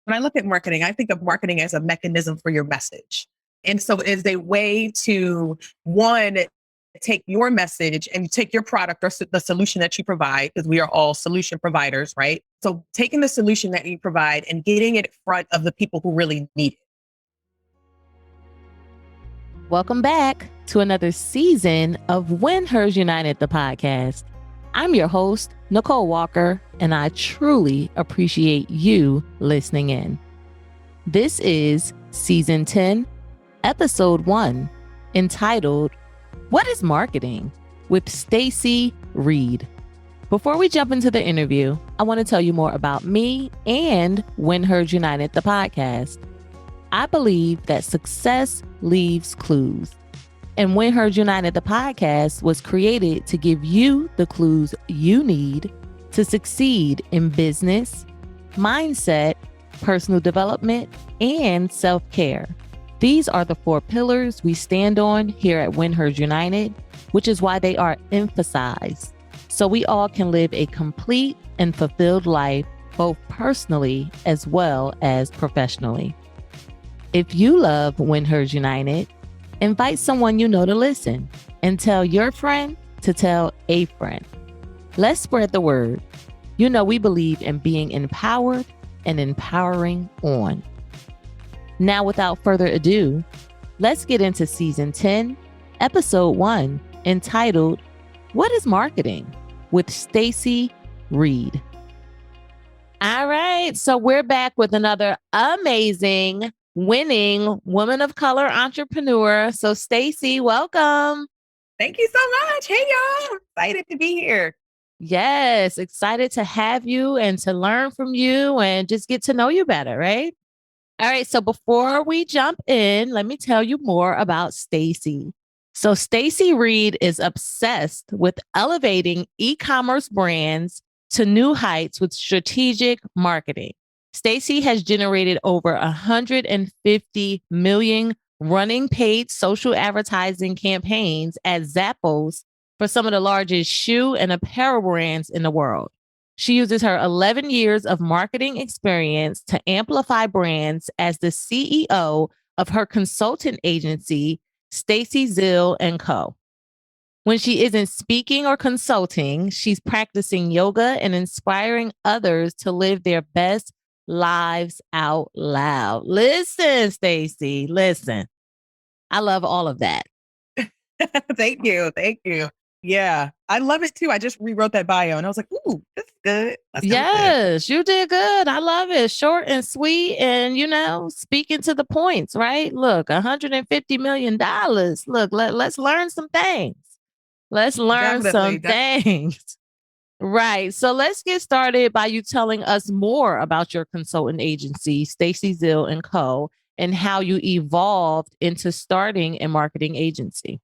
when I look at marketing, I think of marketing as a mechanism for your message. And so it is a way to, one, take your message and take your product or the solution that you provide, because we are all solution providers, right? So taking the solution that you provide and getting it in front of the people who really need it. Welcome back to another season of WinHers United, the podcast. I'm your host, Nicole Walker, and I truly appreciate you listening in. This is Season 10, Episode 1, entitled, What is Marketing? With Stacy Reed. Before we jump into the interview, I want to tell you more about me and WinHers United, the podcast. I believe that success leaves clues. And WinHers United, the podcast, was created to give you the clues you need to succeed in business, mindset, personal development, and self-care. These are the 4 pillars we stand on here at WinHers United, which is why they are emphasized, so we all can live a complete and fulfilled life, both personally as well as professionally. If you love WinHers United, invite someone you know to listen and tell your friend to tell a friend. Let's spread the word. You know we believe in being empowered and empowering on. Now, without further ado, let's get into Season 10, Episode 1, entitled, What is Marketing? With Stacy Reed. All right, so we're back with another amazing winning woman of color entrepreneur. So Stacy, welcome. Thank you so much. Hey, y'all. Excited to be here. Yes, excited to have you and to learn from you and just get to know you better, right? All right, so before we jump in, let me tell you more about Stacy. So Stacy Reed is obsessed with elevating e-commerce brands to new heights with strategic marketing. Stacy has generated over 150 million running paid social advertising campaigns at Zappos for some of the largest shoe and apparel brands in the world. She uses her 11 years of marketing experience to amplify brands as the CEO of her consultant agency, Stacy Zill & Co. When she isn't speaking or consulting, she's practicing yoga and inspiring others to live their best lives out loud. Listen, Stacy, listen. I love all of that. Thank you. Thank you. Yeah, I love it too. I just rewrote that bio and I was like, ooh, that's good. Yes, you did good. I love it. Short and sweet and, speaking to the points, right? Look, $150 million. Look, let's learn some things. Let's learn some things. Right. So let's get started by you telling us more about your consultant agency, Stacy Zill & Co., and how you evolved into starting a marketing agency.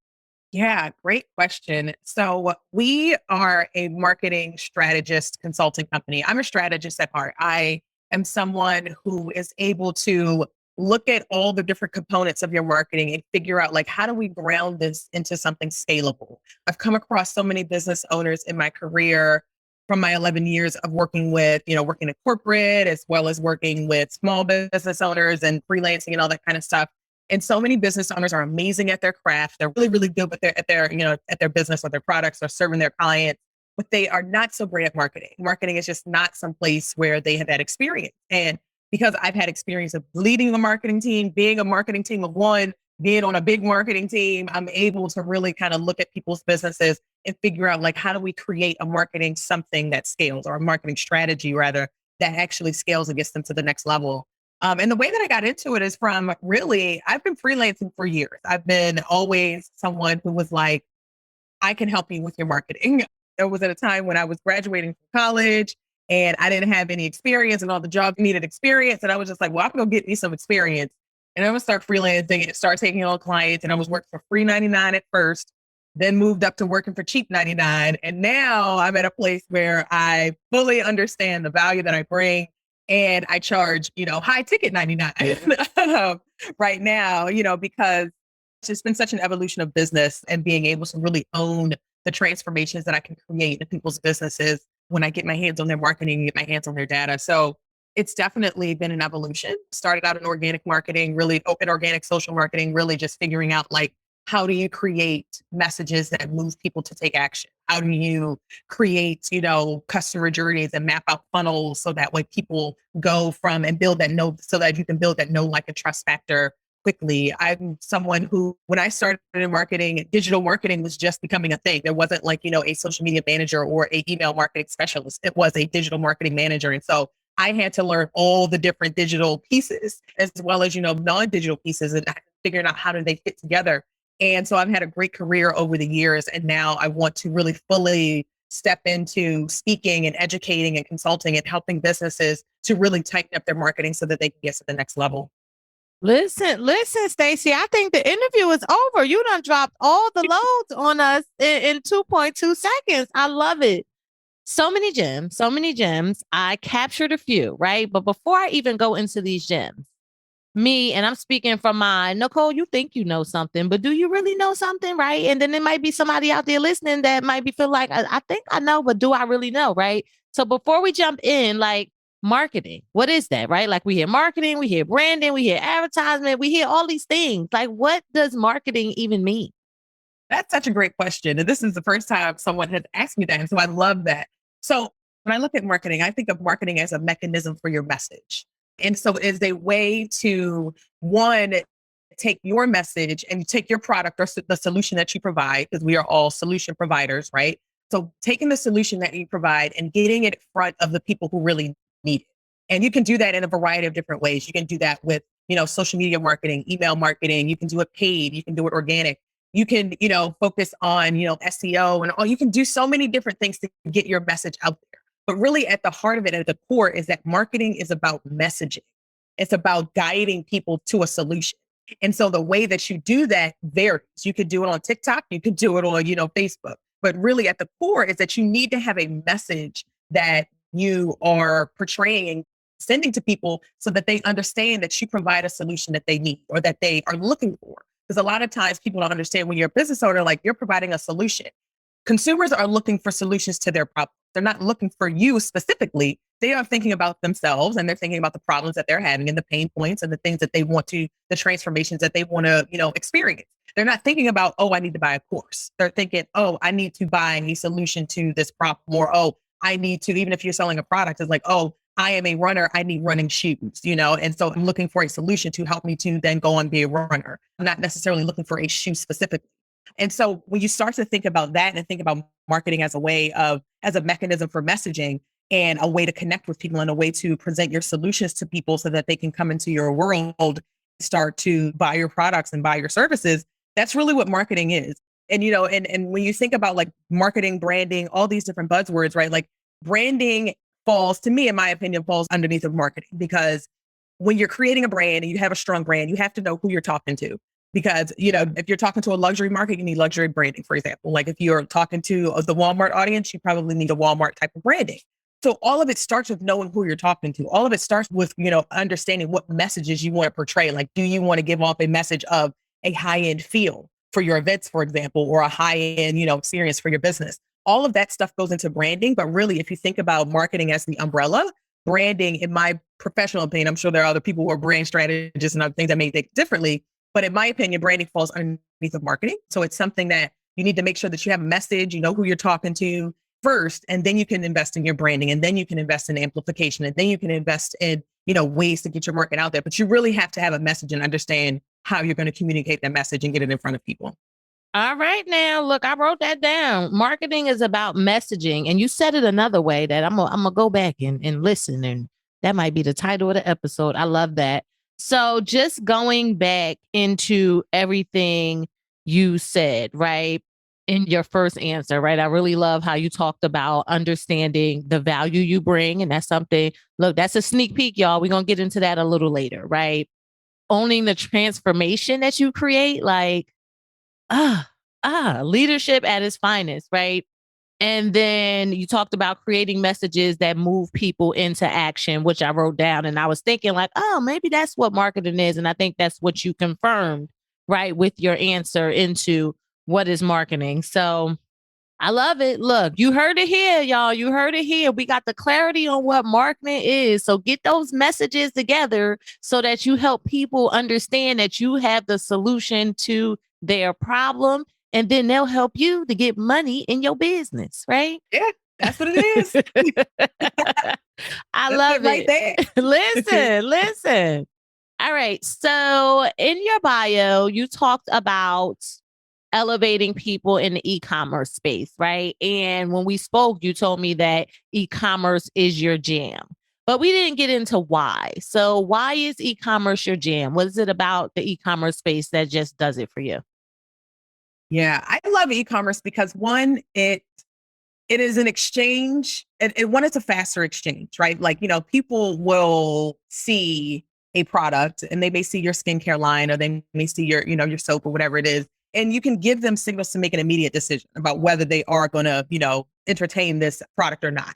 Yeah, great question. So we are a marketing strategist consulting company. I'm a strategist at heart. I am someone who is able to look at all the different components of your marketing and figure out, like, how do we ground this into something scalable? I've come across so many business owners in my career from my 11 years of working with, working in corporate as well as working with small business owners and freelancing and all that kind of stuff. And so many business owners are amazing at their craft. They're really, really good with at their business or their products or serving their clients, but they are not so great at marketing. Marketing is just not some place where they have had experience. And because I've had experience of leading a marketing team, being a marketing team of one, being on a big marketing team, I'm able to really kind of look at people's businesses and figure out, like, how do we create a marketing something that scales, or a marketing strategy rather, that actually scales and gets them to the next level. And the way that I got into it is from really, I've been freelancing for years. I've been always someone who was like, I can help you with your marketing. There was at a time when I was graduating from college and I didn't have any experience and all the jobs needed experience. And I was just like, well, I'm going to get me some experience. And I'm going to start freelancing and start taking on clients. And I was working for free 99 at first, then moved up to working for cheap 99. And now I'm at a place where I fully understand the value that I bring. And I charge, high ticket 99 right now, because it's just been such an evolution of business and being able to really own the transformations that I can create in people's businesses when I get my hands on their marketing, get my hands on their data. So It's definitely been an evolution. Started out in organic marketing, really open organic social marketing, really just figuring out like, how do you create messages that move people to take action? How do you create, customer journeys and map out funnels so that way people go from and build that know, so that you can build that know, like, and trust factor quickly. I'm someone who, when I started in marketing, digital marketing was just becoming a thing. There wasn't like, a social media manager or a email marketing specialist. It was a digital marketing manager. And so I had to learn all the different digital pieces as well as, non-digital pieces and figuring out how do they fit together. And so I've had a great career over the years. And now I want to really fully step into speaking and educating and consulting and helping businesses to really tighten up their marketing so that they can get to the next level. Listen, Stacy, I think the interview is over. You done dropped all the loads on us in 2.2 seconds. I love it. So many gems, so many gems. I captured a few, right? But before I even go into these gems, and I'm speaking from my Nicole, you think you know something, but do you really know something, right? And then there might be somebody out there listening that might be feel like, I think I know, but do I really know, right? So before we jump in, like marketing, what is that, right? Like we hear marketing, we hear branding, we hear advertisement, we hear all these things. Like what does marketing even mean? That's such a great question. And this is the first time someone has asked me that. And so I love that. So when I look at marketing, I think of marketing as a mechanism for your message. And so it's a way to, one, take your message and take your product or the solution that you provide, because we are all solution providers, right? So taking the solution that you provide and getting it in front of the people who really need it. And you can do that in a variety of different ways. You can do that with, social media marketing, email marketing. You can do it paid. You can do it organic. You can, focus on, SEO and all. You can do so many different things to get your message out there. But really at the heart of it, at the core, is that marketing is about messaging. It's about guiding people to a solution. And so the way that you do that varies. You could do it on TikTok, you could do it on, Facebook. But really at the core is that you need to have a message that you are portraying and sending to people so that they understand that you provide a solution that they need or that they are looking for. Because a lot of times people don't understand, when you're a business owner, like, you're providing a solution. Consumers are looking for solutions to their problems. They're not looking for you specifically. They are thinking about themselves, and they're thinking about the problems that they're having and the pain points and the things that they want to, the transformations that they want to, experience. They're not thinking about, oh, I need to buy a course. They're thinking, oh, I need to buy a solution to this problem. Or, oh, I need to, even if you're selling a product, it's like, oh, I am a runner. I need running shoes, and so I'm looking for a solution to help me to then go and be a runner. I'm not necessarily looking for a shoe specifically. And so when you start to think about that and think about marketing as a mechanism for messaging and a way to connect with people and a way to present your solutions to people so that they can come into your world, start to buy your products and buy your services, that's really what marketing is. And, and when you think about like marketing, branding, all these different buzzwords, right? Like branding falls, to me, in my opinion, falls underneath of marketing, because when you're creating a brand and you have a strong brand, you have to know who you're talking to. Because, if you're talking to a luxury market, you need luxury branding, for example. Like if you're talking to the Walmart audience, you probably need a Walmart type of branding. So all of it starts with knowing who you're talking to. All of it starts with, understanding what messages you want to portray. Like, do you want to give off a message of a high-end feel for your events, for example, or a high-end, experience for your business? All of that stuff goes into branding. But really, if you think about marketing as the umbrella, branding, in my professional opinion, I'm sure there are other people who are brand strategists and other things that may think differently. But in my opinion, branding falls underneath of marketing. So it's something that you need to make sure that you have a message, you know who you're talking to first, and then you can invest in your branding, and then you can invest in amplification, and then you can invest in, ways to get your market out there. But you really have to have a message and understand how you're going to communicate that message and get it in front of people. All right, now look, I wrote that down. Marketing is about messaging, and you said it another way that I'm gonna go back and listen, and that might be the title of the episode. I love that. So just going back into everything you said, right, in your first answer, right? I really love how you talked about understanding the value you bring, and that's something. Look, that's a sneak peek, y'all. We're gonna get into that a little later, right? Owning the transformation that you create, like leadership at its finest, right? And then you talked about creating messages that move people into action, which I wrote down. And I was thinking like, oh, maybe that's what marketing is. And I think that's what you confirmed, right, with your answer into what is marketing. So I love it. Look, you heard it here, y'all. You heard it here. We got the clarity on what marketing is. So get those messages together so that you help people understand that you have the solution to their problem. And then they'll help you to get money in your business, right? Yeah, that's what it is. I That's it love right it. there. Listen. All right. So in your bio, you talked about elevating people in the e-commerce space, right? And when we spoke, you told me that e-commerce is your jam. But we didn't get into why. So why is e-commerce your jam? What is it about the e-commerce space that just does it for you? Yeah, I love e-commerce because one, it is an exchange. One, it's a faster exchange, right? Like, people will see a product and they may see your skincare line or they may see your soap or whatever it is. And you can give them signals to make an immediate decision about whether they are going to, entertain this product or not.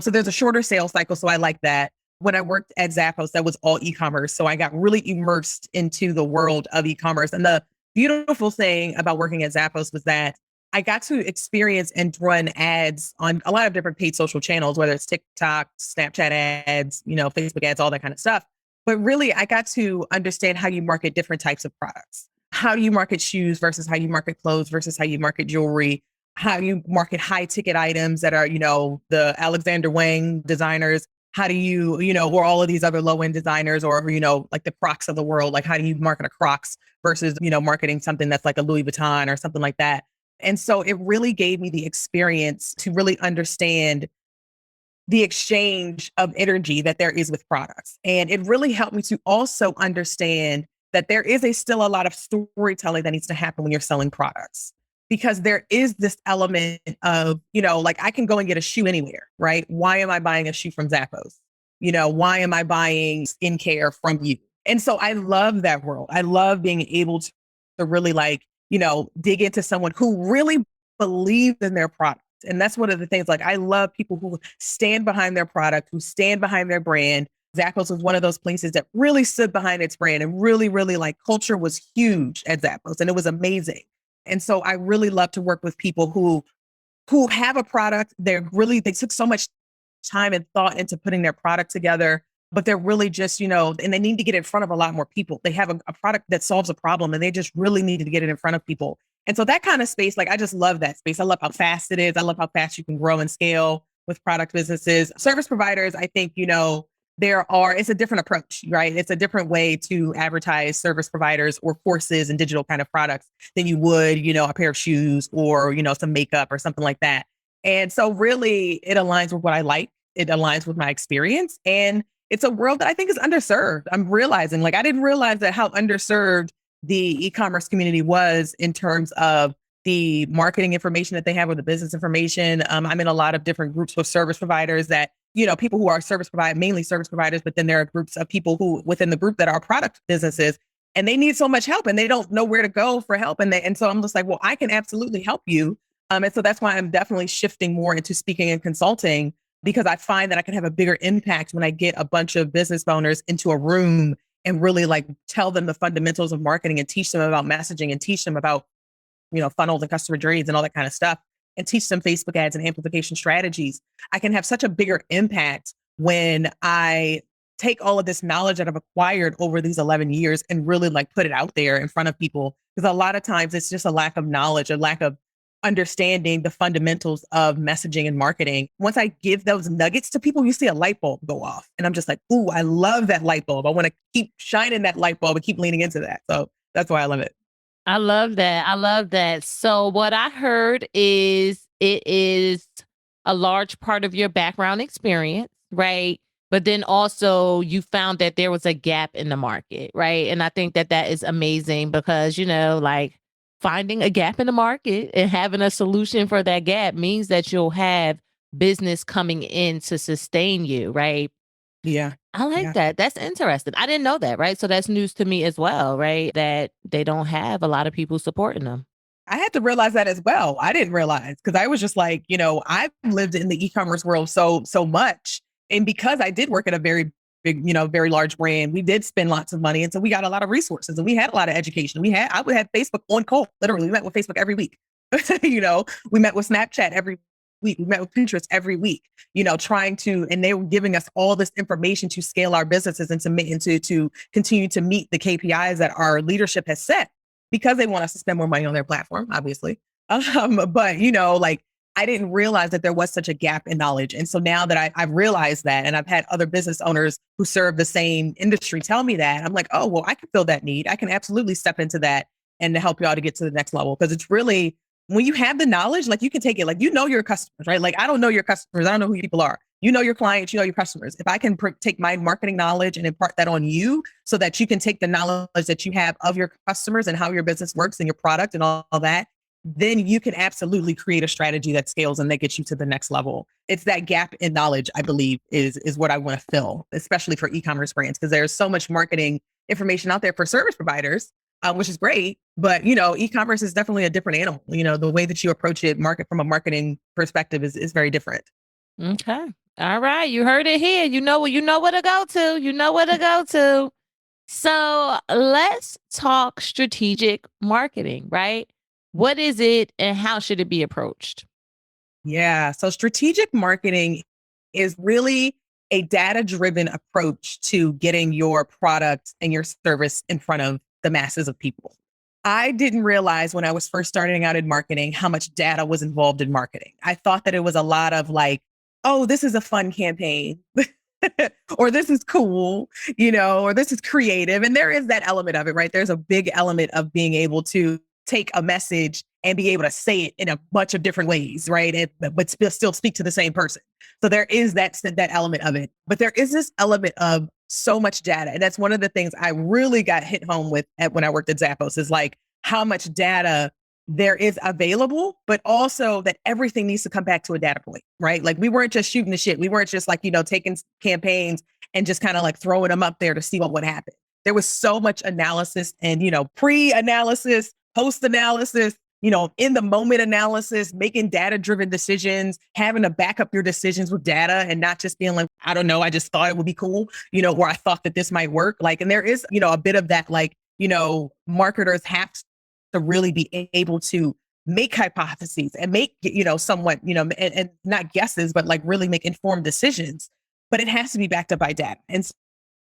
So there's a shorter sales cycle. So I like that. When I worked at Zappos, that was all e-commerce. So I got really immersed into the world of e-commerce. And the beautiful thing about working at Zappos was that I got to experience and run ads on a lot of different paid social channels, whether it's TikTok, Snapchat ads, Facebook ads, all that kind of stuff. But really, I got to understand how you market different types of products. How do you market shoes versus how you market clothes versus how you market jewelry? How you market high ticket items that are, the Alexander Wang designers. How do you, or all of these other low end designers or, like the Crocs of the world? Like, how do you market a Crocs versus, marketing something that's like a Louis Vuitton or something like that? And so it really gave me the experience to really understand the exchange of energy that there is with products. And it really helped me to also understand that there is still a lot of storytelling that needs to happen when you're selling products. Because there is this element of, like I can go and get a shoe anywhere, right? Why am I buying a shoe from Zappos? Why am I buying skincare from you? And so I love that world. I love being able to really dig into someone who really believes in their product. And that's one of the things, like, I love people who stand behind their product, who stand behind their brand. Zappos was one of those places that really stood behind its brand and really, really like culture was huge at Zappos and it was amazing. And so I really love to work with people who have a product. They took so much time and thought into putting their product together, but they're really just, and they need to get in front of a lot more people. They have a product that solves a problem and they just really needed to get it in front of people. And so that kind of space, like, I just love that space. I love how fast it is. I love how fast you can grow and scale with product businesses. Service providers, I think, it's a different approach, right? It's a different way to advertise service providers or courses and digital kind of products than you would, a pair of shoes or, some makeup or something like that. And so really it aligns with what I like. It aligns with my experience. And it's a world that I think is underserved. I'm realizing, like, I didn't realize that how underserved the e-commerce community was in terms of the marketing information that they have or the business information. I'm in a lot of different groups with service providers that, people who are mainly service providers, but then there are groups of people who within the group that are product businesses and they need so much help and they don't know where to go for help. And so I'm just like, well, I can absolutely help you. And so that's why I'm definitely shifting more into speaking and consulting, because I find that I can have a bigger impact when I get a bunch of business owners into a room and really like tell them the fundamentals of marketing and teach them about messaging and teach them about, funnels and customer journeys and all that kind of stuff and teach them Facebook ads and amplification strategies. I can have such a bigger impact when I take all of this knowledge that I've acquired over these 11 years and really like put it out there in front of people. Because a lot of times it's just a lack of knowledge, a lack of understanding the fundamentals of messaging and marketing. Once I give those nuggets to people, you see a light bulb go off. And I'm just like, ooh, I love that light bulb. I want to keep shining that light bulb and keep leaning into that. So that's why I love it. I love that. I love that. So what I heard is it is a large part of your background experience, right? But then also you found that there was a gap in the market, right? And I think that that is amazing because, like finding a gap in the market and having a solution for that gap means that you'll have business coming in to sustain you, right? Yeah. I like Yeah. that. That's interesting. I didn't know that, right? So that's news to me as well, right? That they don't have a lot of people supporting them. I had to realize that as well. I didn't realize because I was just like, I've lived in the e-commerce world so much. And because I did work at a very big, very large brand, we did spend lots of money. And so we got a lot of resources and we had a lot of education. I would have Facebook on call. Literally, we met with Facebook every week. We met with Snapchat every week. We met with Pinterest every week, trying to, and they were giving us all this information to scale our businesses and to continue to meet the KPIs that our leadership has set because they want us to spend more money on their platform, obviously. But like I didn't realize that there was such a gap in knowledge. And so now that I've realized that, and I've had other business owners who serve the same industry tell me that, I'm like, oh, well, I can fill that need. I can absolutely step into that and to help you all to get to the next level. Because it's really, when you have the knowledge, like you can take it, like, your customers, right? Like, I don't know your customers. I don't know who people are. Your clients, your customers. If I can take my marketing knowledge and impart that on you so that you can take the knowledge that you have of your customers and how your business works and your product and all that, then you can absolutely create a strategy that scales and that gets you to the next level. It's that gap in knowledge, I believe, is what I want to fill, especially for e-commerce brands, because there's so much marketing information out there for service providers, which is great. But, e-commerce is definitely a different animal. The way that you approach it, market from a marketing perspective is very different. Okay. All right. You heard it here. You know where to go to. You know where to go to. So let's talk strategic marketing, right? What is it and how should it be approached? Yeah. So strategic marketing is really a data-driven approach to getting your product and your service in front of the masses of people. I didn't realize when I was first starting out in marketing how much data was involved in marketing. I thought that it was a lot of like, oh, this is a fun campaign. Or this is cool, or this is creative. And there is that element of it, right? There's a big element of being able to take a message and be able to say it in a bunch of different ways, right? But still speak to the same person. So there is that element of it. But there is this element of so much data. And that's one of the things I really got hit home with when I worked at Zappos is like how much data there is available, but also that everything needs to come back to a data point, right? Like we weren't just shooting the shit. We weren't just like, taking campaigns and just kind of like throwing them up there to see what would happen. There was so much analysis and, pre-analysis, post-analysis, in the moment analysis, making data-driven decisions, having to back up your decisions with data and not just being like, I don't know, I just thought it would be cool, or I thought that this might work. Like, and there is, a bit of that, like, marketers have to really be able to make hypotheses and make, somewhat, and not guesses, but like really make informed decisions. But it has to be backed up by data. And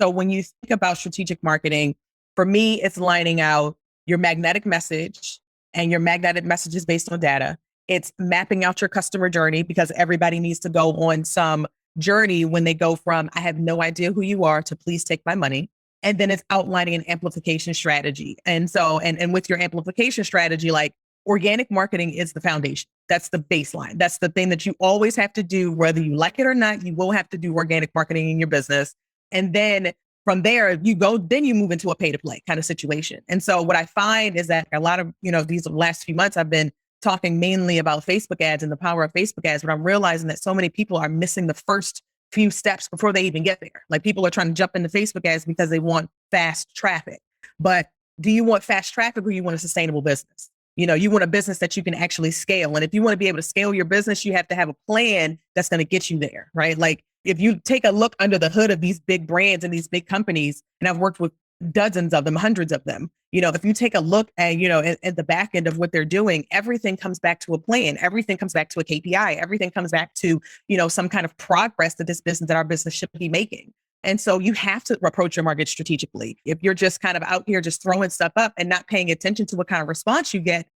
so when you think about strategic marketing, for me, it's lining out your magnetic message, and your magnetic message is based on data. It's mapping out your customer journey because everybody needs to go on some journey when they go from, I have no idea who you are to please take my money. And then it's outlining an amplification strategy. And so, and with your amplification strategy, like organic marketing is the foundation. That's the baseline. That's the thing that you always have to do, whether you like it or not, you will have to do organic marketing in your business. And then from there, then you move into a pay to play kind of situation. And so what I find is that a lot of, these last few months, I've been talking mainly about Facebook ads and the power of Facebook ads, but I'm realizing that so many people are missing the first few steps before they even get there. Like people are trying to jump into Facebook ads because they want fast traffic. But do you want fast traffic or you want a sustainable business? You want a business that you can actually scale. And if you want to be able to scale your business, you have to have a plan that's going to get you there, right? Like if you take a look under the hood of these big brands and these big companies, and I've worked with dozens of them, hundreds of them, if you take a look at, at the back end of what they're doing, everything comes back to a plan. Everything comes back to a KPI. Everything comes back to, some kind of progress that our business should be making. And so you have to approach your market strategically. If you're just kind of out here just throwing stuff up and not paying attention to what kind of response you get,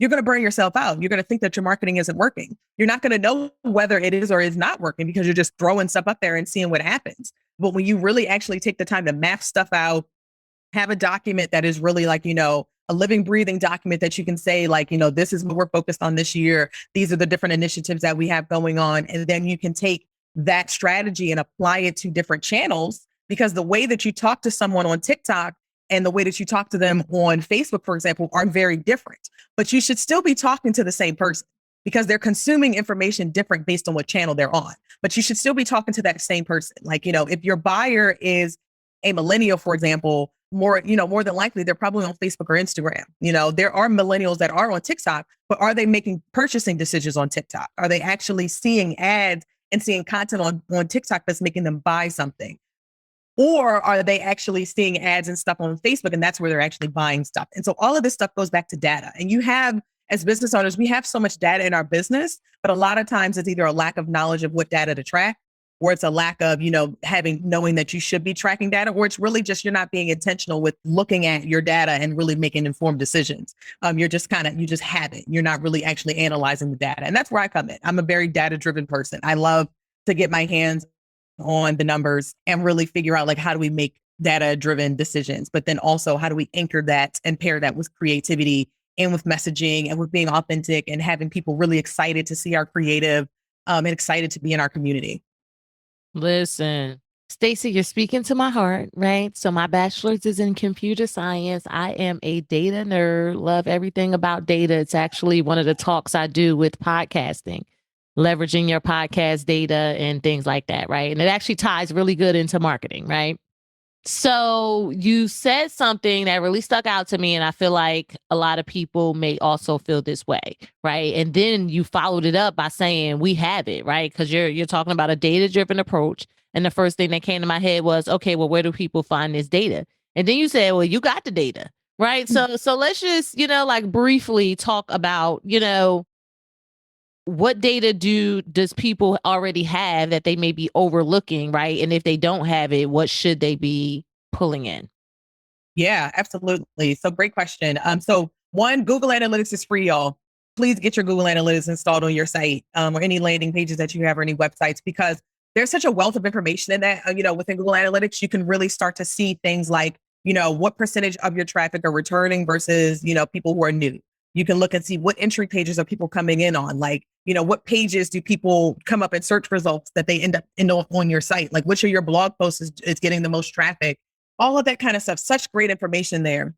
you're going to burn yourself out. You're going to think that your marketing isn't working. You're not going to know whether it is or is not working because you're just throwing stuff up there and seeing what happens. But when you really actually take the time to map stuff out, have a document that is really like, a living, breathing document that you can say like, this is what we're focused on this year. These are the different initiatives that we have going on. And then you can take that strategy and apply it to different channels, because the way that you talk to someone on TikTok and the way that you talk to them on Facebook, for example, are very different. But you should still be talking to the same person because they're consuming information different based on what channel they're on. But you should still be talking to that same person. Like, if your buyer is a millennial, for example, more than likely, they're probably on Facebook or Instagram. There are millennials that are on TikTok, but are they making purchasing decisions on TikTok? Are they actually seeing ads and seeing content on TikTok that's making them buy something? Or are they actually seeing ads and stuff on Facebook and that's where they're actually buying stuff? And so all of this stuff goes back to data. And you have as business owners, we have so much data in our business, but a lot of times it's either a lack of knowledge of what data to track, or it's a lack of, knowing that you should be tracking data, or it's really just you're not being intentional with looking at your data and really making informed decisions. You just have it. You're not really actually analyzing the data. And that's where I come in. I'm a very data-driven person. I love to get my hands on the numbers and really figure out, like, how do we make data-driven decisions, but then also how do we anchor that and pair that with creativity and with messaging and with being authentic and having people really excited to see our creative, and excited to be in our community. Listen, Stacy, you're speaking to my heart, right? So my bachelor's is in computer science. I am a data nerd, love everything about data. It's actually one of the talks I do with podcasting, leveraging your podcast data and things like that, right? And it actually ties really good into marketing, right? So you said something that really stuck out to me, and I feel like a lot of people may also feel this way, right? And then you followed it up by saying we have it, right? Because you're talking about a data-driven approach, and the first thing that came to my head was, okay, well, where do people find this data? And then you said, well, you got the data, right? So let's just like briefly talk about what data does people already have that they may be overlooking, right? And if they don't have it, what should they be pulling in? Yeah, absolutely. So great question. So one, Google Analytics is free, y'all. Please get your Google Analytics installed on your site, or any landing pages that you have or any websites, because there's such a wealth of information in that. Within Google Analytics, you can really start to see things like, what percentage of your traffic are returning versus, people who are new. You can look and see what entry pages are people coming in on. Like, what pages do people come up in search results that they end up on your site? Like, which of your blog posts is getting the most traffic? All of that kind of stuff. Such great information there.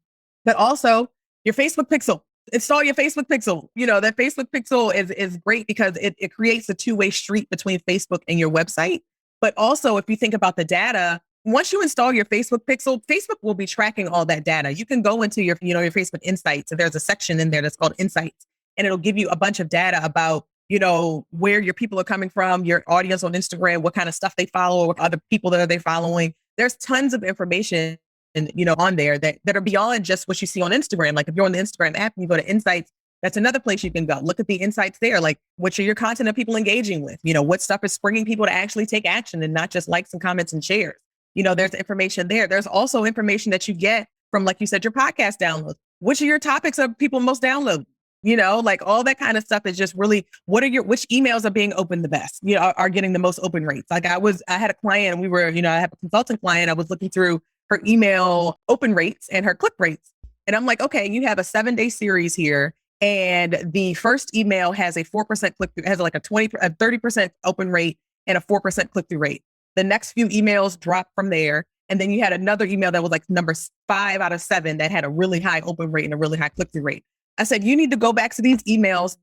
But also your Facebook pixel. Install your Facebook pixel. That Facebook pixel is great because it creates a two-way street between Facebook and your website. But also, if you think about the data, once you install your Facebook pixel, Facebook will be tracking all that data. You can go into your Facebook Insights. And there's a section in there that's called Insights, and it'll give you a bunch of data about, where your people are coming from, your audience on Instagram, what kind of stuff they follow, what other people that are they following. There's tons of information, and on there that are beyond just what you see on Instagram. Like, if you're on the Instagram app and you go to Insights, that's another place you can go. Look at the insights there. Like, what are your content of people engaging with? What stuff is springing people to actually take action and not just likes and comments and shares. There's information there. There's also information that you get from, like you said, your podcast downloads. Which of your topics are people most download? Like, all that kind of stuff is just really, which emails are being opened the best, are getting the most open rates. Like, I had a client, I have a consultant client. I was looking through her email open rates and her click rates. And I'm like, okay, you have a 7-day series here. And the first email has a 4% click through, has like a 30% open rate and a 4% click through rate. The next few emails drop from there. And then you had another email that was like number 5 out of 7 that had a really high open rate and a really high click through rate. I said, you need to go back to these emails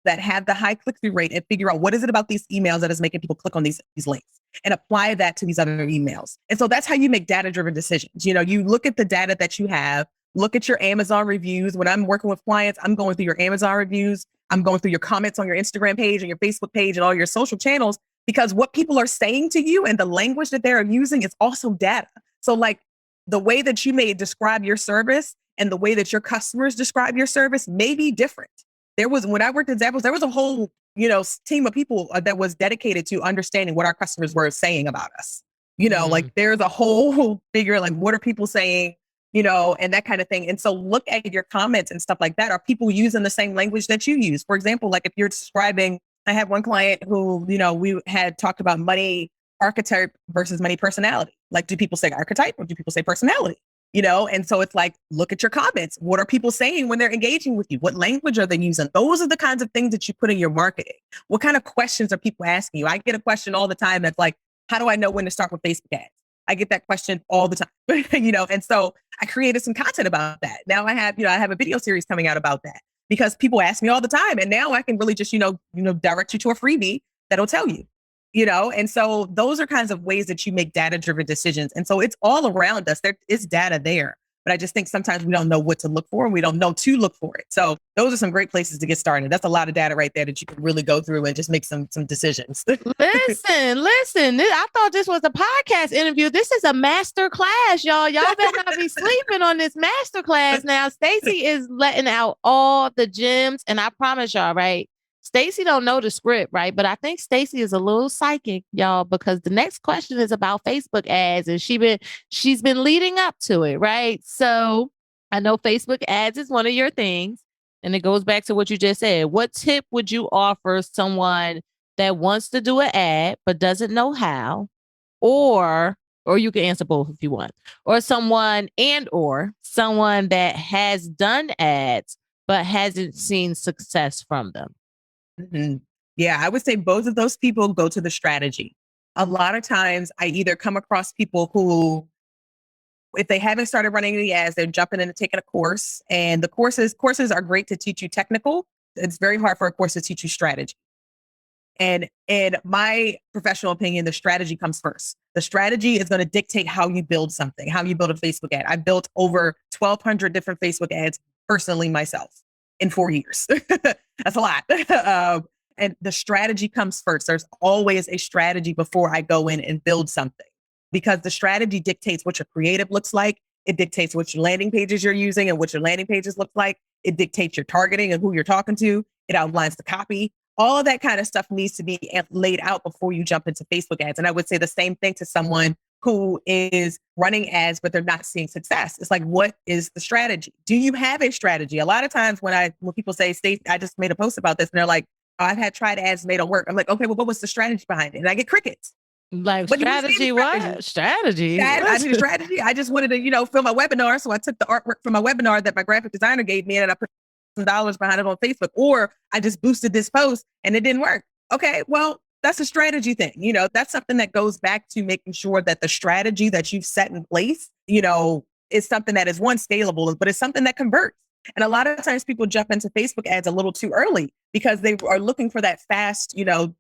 that have the high click through rate and figure out what is it about these emails that is making people click on these links, and apply that to these other emails. And so that's how you make data-driven decisions. You look at the data that you have, look at your Amazon reviews. When I'm working with clients, I'm going through your Amazon reviews. I'm going through your comments on your Instagram page and your Facebook page and all your social channels, because what people are saying to you and the language that they're using is also data. So, like, the way that you may describe your service and the way that your customers describe your service may be different. When I worked at Zappos, there was a whole, team of people that was dedicated to understanding what our customers were saying about us. Like, there's a whole figure, like, what are people saying, and that kind of thing. And so look at your comments and stuff like that. Are people using the same language that you use? For example, like, if you're describing, I had one client who, we had talked about money archetype versus money personality. Like, do people say archetype or do people say personality? And so it's like, look at your comments. What are people saying when they're engaging with you? What language are they using? Those are the kinds of things that you put in your marketing. What kind of questions are people asking you? I get a question all the time that's like, how do I know when to start with Facebook ads? I get that question all the time, and so I created some content about that. Now I have a video series coming out about that, because people ask me all the time. And now I can really just, direct you to a freebie that'll tell you. And so those are kinds of ways that you make data-driven decisions. And so it's all around us. There is data there. but I just think sometimes we don't know what to look for and we don't know to look for it. So those are some great places to get started. That's a lot of data right there that you can really go through and just make some decisions. Listen. I thought this was a podcast interview. This is a master class, y'all. Y'all better not be sleeping on this master class now. Stacy is letting out all the gems, and I promise y'all, right? Stacy don't know the script, right? But I think Stacy is a little psychic, y'all, because the next question is about Facebook ads, and she's been leading up to it, right? So I know Facebook ads is one of your things, and it goes back to what you just said. What tip would you offer someone that wants to do an ad but doesn't know how, or you can answer both if you want, or someone that has done ads but hasn't seen success from them? Mm-hmm. Yeah, I would say both of those people go to the strategy. A lot of times I either come across people who, if they haven't started running the ads, they're jumping in and taking a course. And the courses are great to teach you technical. It's very hard for a course to teach you strategy. And in my professional opinion, the strategy comes first. The strategy is going to dictate how you build something, how you build a Facebook ad. I built over 1,200 different Facebook ads personally myself in 4 years. That's a lot. And the strategy comes first. There's always a strategy before I go in and build something, because the strategy dictates what your creative looks like. It dictates what your landing pages you're using and what your landing pages look like. It dictates your targeting and who you're talking to. It outlines the copy. All of that kind of stuff needs to be laid out before you jump into Facebook ads. And I would say the same thing to someone who is running ads, but they're not seeing success. It's like, what is the strategy? Do you have a strategy? A lot of times when people say, Stacy, I just made a post about this, and they're like, oh, I've had tried ads, made it work. I'm like, okay, well, what was the strategy behind it? And I get crickets. Like, strategy, what? Strategy? I need a strategy. I just wanted to, film my webinar. So I took the artwork from my webinar that my graphic designer gave me, and I put some dollars behind it on Facebook, or I just boosted this post and it didn't work. Okay, well, that's a strategy thing. That's something that goes back to making sure that the strategy that you've set in place, is something that is scalable, but it's something that converts. And a lot of times people jump into Facebook ads a little too early because they are looking for that fast,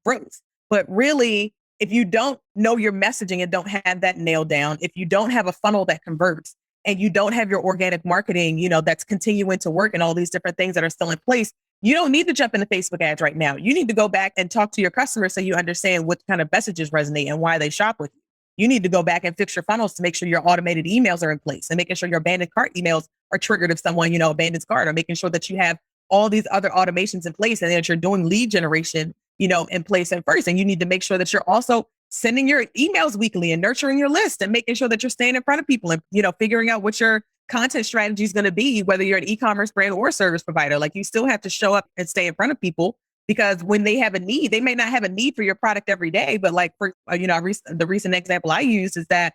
growth. But really, if you don't know your messaging and don't have that nailed down, if you don't have a funnel that converts, and you don't have your organic marketing, that's continuing to work and all these different things that are still in place, you don't need to jump into Facebook ads right now. You need to go back and talk to your customers so you understand what kind of messages resonate and why they shop with you. You need to go back and fix your funnels to make sure your automated emails are in place, and making sure your abandoned cart emails are triggered if someone, abandons cart, or making sure that you have all these other automations in place and that you're doing lead generation, in place and first. And you need to make sure that you're also sending your emails weekly and nurturing your list and making sure that you're staying in front of people and, figuring out what your content strategy is going to be, whether you're an e-commerce brand or a service provider. Like, you still have to show up and stay in front of people, because when they have a need, they may not have a need for your product every day. But like, for, the recent example I used is that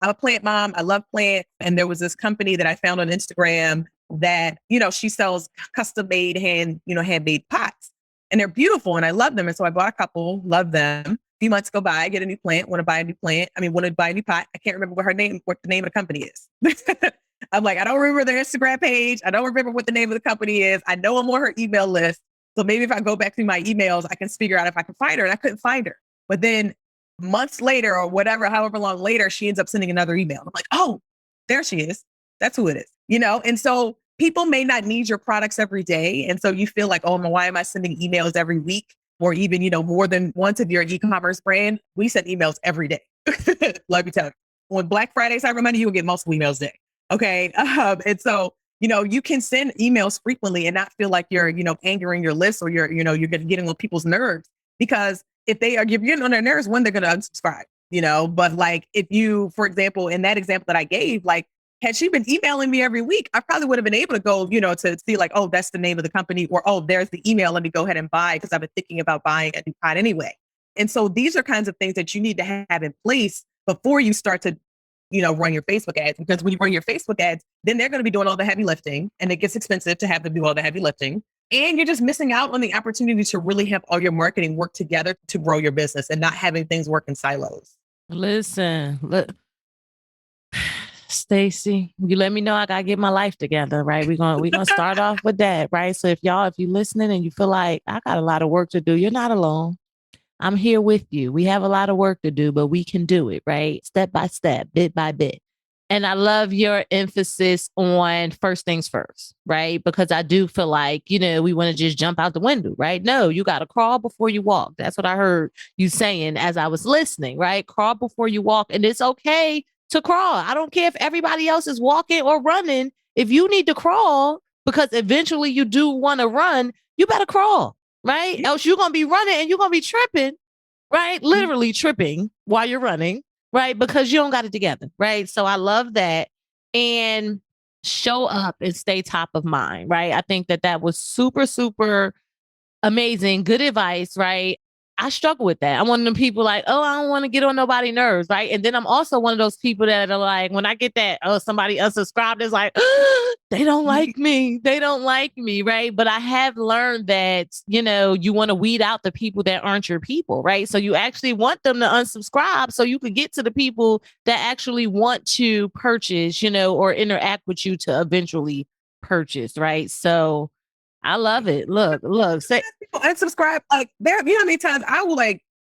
I'm a plant mom. I love plants. And there was this company that I found on Instagram that, she sells custom made handmade pots, and they're beautiful and I love them. And so I bought a couple, love them. A few months go by, I get a new plant, want to buy a new pot. I can't remember what the name of the company is. I'm like, I don't remember their Instagram page. I don't remember what the name of the company is. I know I'm on her email list. So maybe if I go back through my emails, I can figure out if I can find her. And I couldn't find her. But then months later, or whatever, however long later, she ends up sending another email. I'm like, oh, there she is. That's who it is. And so people may not need your products every day. And so you feel like, oh, why am I sending emails every week? Or even, more than once if you're an e-commerce brand. We send emails every day. Let me tell you. When Black Friday, Cyber Monday, you will get multiple emails a day. Okay. And so, you can send emails frequently and not feel like you're, angering your list, or you're getting on people's nerves, because if you're getting on their nerves, when they're going to unsubscribe, but like, if you, for example, in that example that I gave, like, had she been emailing me every week, I probably would have been able to go, to see like, oh, that's the name of the company, or, oh, there's the email. Let me go ahead and buy, because I've been thinking about buying a new pot anyway. And so these are kinds of things that you need to have in place before you start to, run your Facebook ads. Because when you run your Facebook ads, then they're going to be doing all the heavy lifting, and it gets expensive to have them do all the heavy lifting. And you're just missing out on the opportunity to really have all your marketing work together to grow your business, and not having things work in silos. Listen, look. Stacy, you let me know I gotta get my life together, right? We're gonna start off with that, right? So if you're listening and you feel like I got a lot of work to do, you're not alone. I'm here with you. We have a lot of work to do, but we can do it, right? Step by step, bit by bit. And I love your emphasis on first things first, right? Because I do feel like, we want to just jump out the window, right? No, you got to crawl before you walk. That's what I heard you saying as I was listening, right? Crawl before you walk. And it's okay to crawl. I don't care if everybody else is walking or running. If you need to crawl because eventually you do want to run, you better crawl, right? Else you're going to be running and you're going to be tripping, right? Literally tripping while you're running, right? Because you don't got it together, right? So I love that. And show up and stay top of mind, right? I think that was super, super amazing. Good advice, right? I struggle with that. I'm one of them people like, oh, I don't want to get on nobody's nerves, right? And then I'm also one of those people that are like, when I get that, oh, somebody unsubscribed, is like, they don't like me. They don't like me, right? But I have learned that, you want to weed out the people that aren't your people, right? So you actually want them to unsubscribe so you can get to the people that actually want to purchase, or interact with you to eventually purchase, right? So I love it. Look, say people unsubscribe. Like there, you know how many times I will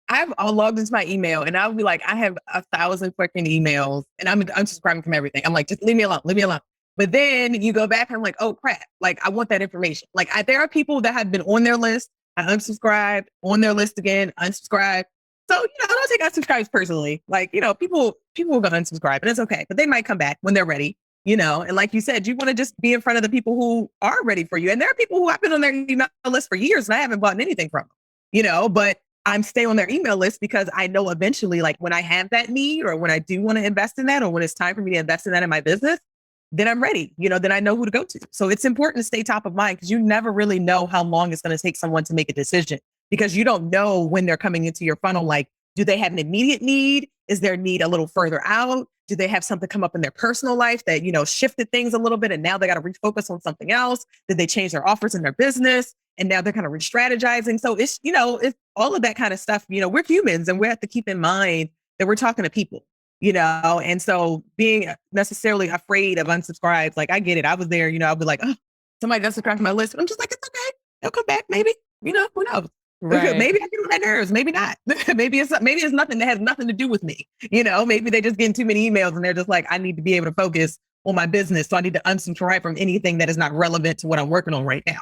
I've logged into my email and I'll be like, I have 1,000 freaking emails and I'm unsubscribing from everything. I'm like, just leave me alone, leave me alone. But then you go back and I'm like, oh crap, like I want that information. Like there are people that have been on their list. I unsubscribed, on their list again, unsubscribe. So, I don't take unsubscribes personally. Like, people will go unsubscribe and it's okay, but they might come back when they're ready. And like you said, you want to just be in front of the people who are ready for you. And there are people who I've been on their email list for years and I haven't bought anything from them, but I'm staying on their email list because I know eventually, like when I have that need or when I do want to invest in that or when it's time for me to invest in that in my business, then I'm ready, then I know who to go to. So it's important to stay top of mind because you never really know how long it's going to take someone to make a decision because you don't know when they're coming into your funnel. Like, do they have an immediate need? Is their need a little further out? Do they have something come up in their personal life that, shifted things a little bit and now they got to refocus on something else? Did they change their offers in their business? And now they're kind of re-strategizing. So it's all of that kind of stuff. We're humans and we have to keep in mind that we're talking to people, and so being necessarily afraid of unsubscribes, like I get it. I was there, I'll be like, oh, somebody doesn't subscribe to my list. I'm just like, it's okay. They'll come back. Maybe, who knows? Right. Maybe I get on their nerves. Maybe not. maybe it's nothing that has nothing to do with me. Maybe they just getting too many emails and they're just like, I need to be able to focus on my business. So I need to unsubscribe from anything that is not relevant to what I'm working on right now.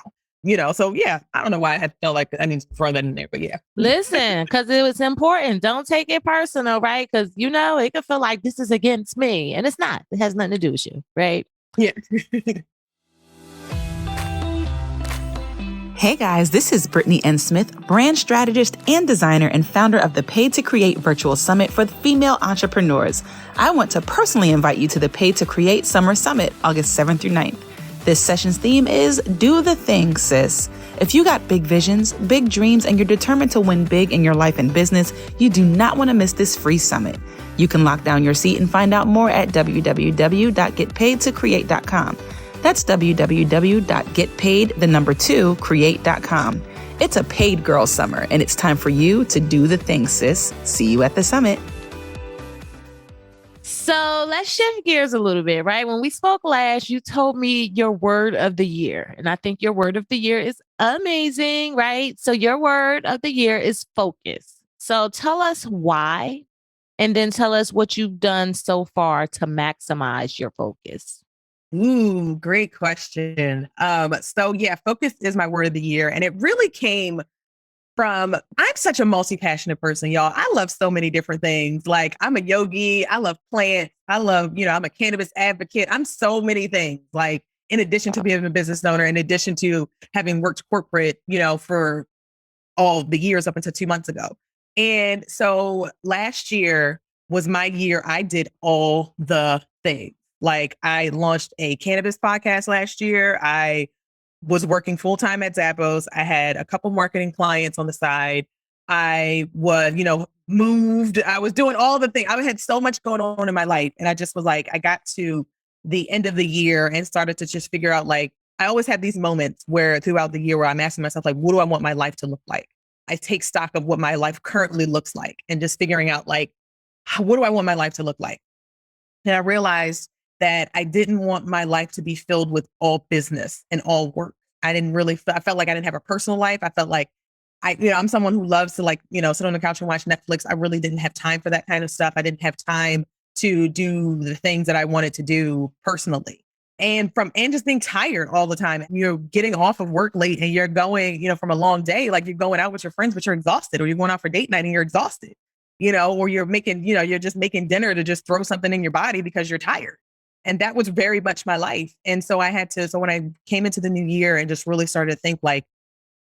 So yeah, I don't know why I had felt like I need to throw that in there, but yeah. Listen, because it was important. Don't take it personal, right? Because, it could feel like this is against me and it's not. It has nothing to do with you, right? Yeah. Hey guys, this is Brittany N. Smith, brand strategist and designer and founder of the Paid to Create Virtual Summit for female entrepreneurs. I want to personally invite you to the Paid to Create Summer Summit, August 7th through 9th. This session's theme is Do the Thing, Sis. If you got big visions, big dreams, and you're determined to win big in your life and business, you do not want to miss this free summit. You can lock down your seat and find out more at www.getpaidtocreate.com. That's www.getpaid2create.com. It's a paid girl summer, and it's time for you to do the thing, sis. See you at the summit. So let's shift gears a little bit, right? When we spoke last, you told me your word of the year, and I think your word of the year is amazing, right? So your word of the year is focus. So tell us why, and then tell us what you've done so far to maximize your focus. Ooh, great question. So yeah, focus is my word of the year. And it really came from, I'm such a multi-passionate person, y'all. I love so many different things. Like I'm a yogi. I love plants. I love, I'm a cannabis advocate. I'm so many things. Like in addition to being a business owner, in addition to having worked corporate, for all the years up until 2 months ago. And so last year was my year. I did all the things. Like I launched a cannabis podcast last year. I was working full-time at Zappos. I had a couple marketing clients on the side. I was, moved. I was doing all the things. I had so much going on in my life. And I just was like, I got to the end of the year and started to just figure out, like, I always have these moments where throughout the year where I'm asking myself, like, what do I want my life to look like? I take stock of what my life currently looks like and just figuring out, like, what do I want my life to look like? And I realized that I didn't want my life to be filled with all business and all work. I felt like I didn't have a personal life. I felt like I'm someone who loves to sit on the couch and watch Netflix. I really didn't have time for that kind of stuff. I didn't have time to do the things that I wanted to do personally. And just being tired all the time. You're getting off of work late and you're going, from a long day, like you're going out with your friends, but you're exhausted, or you're going out for date night and you're exhausted, or you're making, you're just making dinner to just throw something in your body because you're tired. And that was very much my life. And so so when I came into the new year and just really started to think like,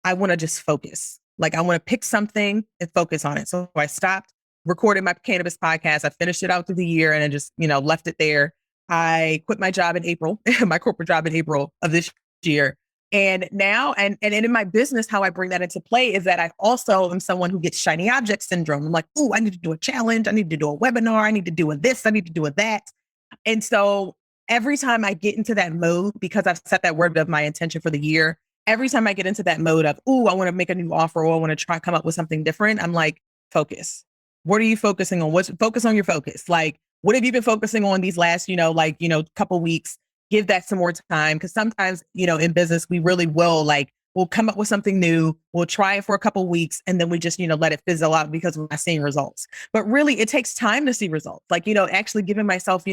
I want to just focus. Like I want to pick something and focus on it. So I stopped recording my cannabis podcast. I finished it out through the year and I just, left it there. I quit my job in April, my corporate job in April of this year. And now, and in my business, how I bring that into play is that I also am someone who gets shiny object syndrome. I'm like, oh, I need to do a challenge. I need to do a webinar. I need to do a this. I need to do a that. And so every time I get into that mode, because I've set that word of my intention for the year, every time I get into that mode of, oh, I want to make a new offer, or I want to try come up with something different, I'm like, focus. What are you focusing on? Focus on your focus? Like, what have you been focusing on these last, couple weeks? Give that some more time. Cause sometimes, in business, we really will we'll come up with something new. We'll try it for a couple weeks and then we just, let it fizzle out because we're not seeing results. But really it takes time to see results. Like, actually giving myself,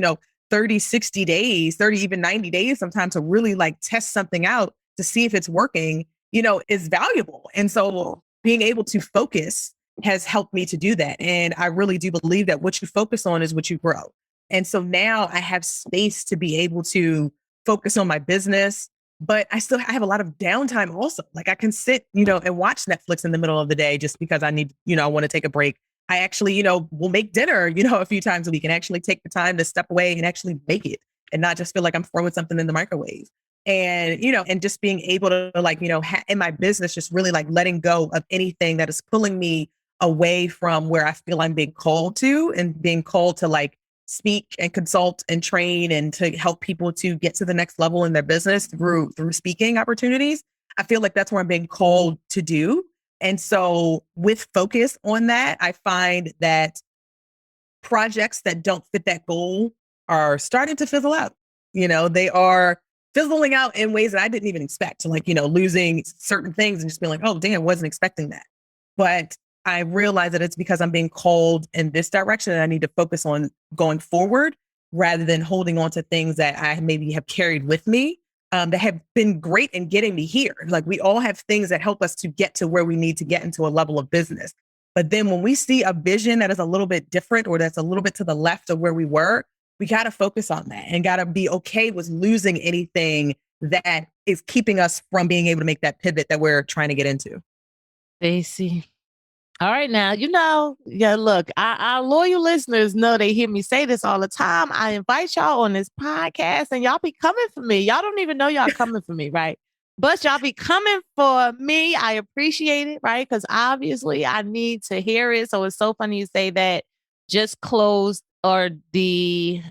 30, 60 days, 30, even 90 days sometimes to really test something out to see if it's working, is valuable. And so being able to focus has helped me to do that. And I really do believe that what you focus on is what you grow. And so now I have space to be able to focus on my business, but I have a lot of downtime also. Like I can sit, and watch Netflix in the middle of the day just because I need, I want to take a break. I actually, will make dinner, a few times a week and actually take the time to step away and actually make it and not just feel like I'm throwing something in the microwave. And, and just being able to in my business, just really letting go of anything that is pulling me away from where I feel I'm being called to, and being called to speak and consult and train and to help people to get to the next level in their business through speaking opportunities. I feel like that's what I'm being called to do. And so with focus on that, I find that projects that don't fit that goal are starting to fizzle out. They are fizzling out in ways that I didn't even expect, losing certain things and just being like, oh, dang, I wasn't expecting that. But I realize that it's because I'm being called in this direction and I need to focus on going forward rather than holding on to things that I maybe have carried with me that have been great in getting me here. Like we all have things that help us to get to where we need to get into a level of business. But then when we see a vision that is a little bit different or that's a little bit to the left of where we were, we got to focus on that and got to be okay with losing anything that is keeping us from being able to make that pivot that we're trying to get into. Stacy. All right, now, look, our loyal listeners know they hear me say this all the time. I invite y'all on this podcast and y'all be coming for me. Y'all don't even know y'all coming for me, right? But y'all be coming for me. I appreciate it, right? Because obviously I need to hear it. So it's so funny you say that. Just closed, or the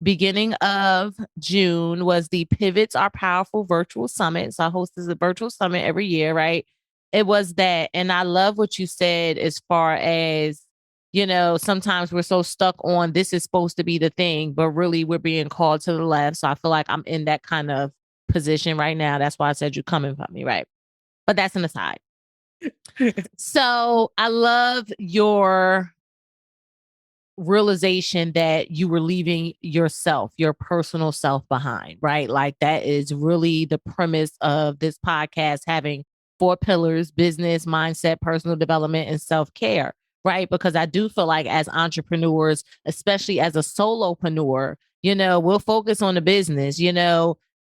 beginning of June was the Pivots Are Powerful Virtual Summit. So I host a virtual summit every year, right? It was that. And I love what you said as far as, sometimes we're so stuck on this is supposed to be the thing, but really we're being called to the left. So I feel like I'm in that kind of position right now. That's why I said you're coming from me, right? But that's an aside. So I love your realization that you were leaving yourself, your personal self behind, right? Like that is really the premise of this podcast, having 4 pillars: business, mindset, personal development, and self-care, right? Because I do feel like as entrepreneurs, especially as a solopreneur, we'll focus on the business,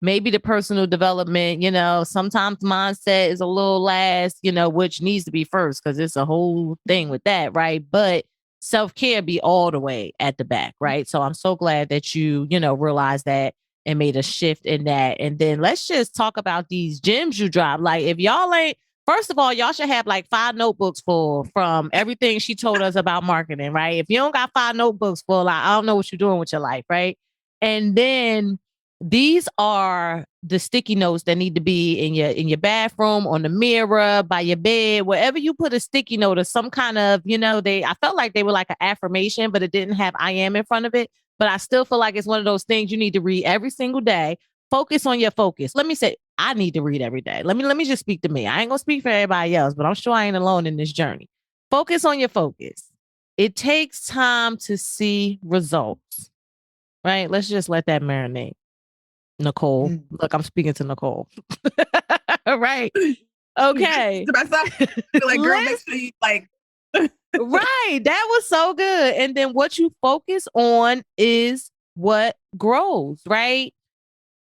maybe the personal development, sometimes mindset is a little last, which needs to be first because it's a whole thing with that, right? But self-care be all the way at the back, right? So I'm so glad that you, realized that and made a shift in that. And then let's just talk about these gems you drop. Like if y'all ain't, first of all, y'all should have 5 notebooks full from everything she told us about marketing, right? If you don't got 5 notebooks full, I don't know what you're doing with your life, right? And then these are the sticky notes that need to be in your bathroom, on the mirror, by your bed, wherever you put a sticky note or some kind of, I felt like they were like an affirmation, but it didn't have I am in front of it. But I still feel like it's one of those things you need to read every single day. Focus on your focus. Let me say, I need to read every day. Let me just speak to me. I ain't gonna speak for everybody else, but I'm sure I ain't alone in this journey. Focus on your focus. It takes time to see results, right? Let's just let that marinate. Nicole, look, I'm speaking to Nicole. Right. Okay. Like, girl, make sure you like. Right. That was so good. And then what you focus on is what grows, right?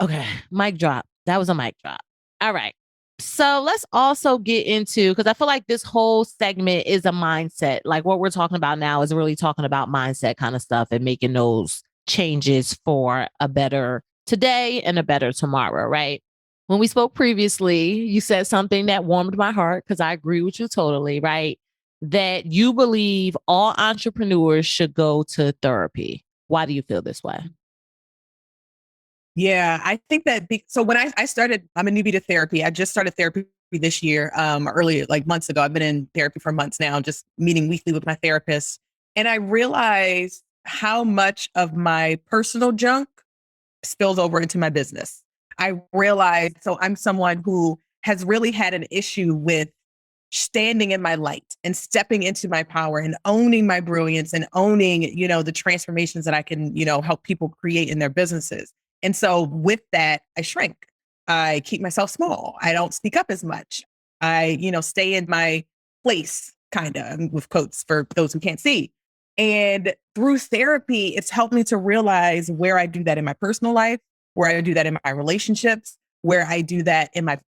Okay. Mic drop. That was a mic drop. All right. So let's also get into, because I feel like this whole segment is a mindset. Like what we're talking about now is really talking about mindset kind of stuff and making those changes for a better today and a better tomorrow, right? When we spoke previously, you said something that warmed my heart because I agree with you totally, right? That you believe all entrepreneurs should go to therapy. Why do you feel this way? Yeah, I think that so when I started, I'm a newbie to therapy. I just started therapy this year, earlier, like months ago. I've been in therapy for months now, just meeting weekly with my therapist. And I realized how much of my personal junk spills over into my business. I realized, so I'm someone who has really had an issue with standing in my light and stepping into my power and owning my brilliance and owning, the transformations that I can, help people create in their businesses. And so with that, I shrink. I keep myself small. I don't speak up as much. I, stay in my place, kind of, with quotes for those who can't see. And through therapy, it's helped me to realize where I do that in my personal life, where I do that in my relationships, where I do that in my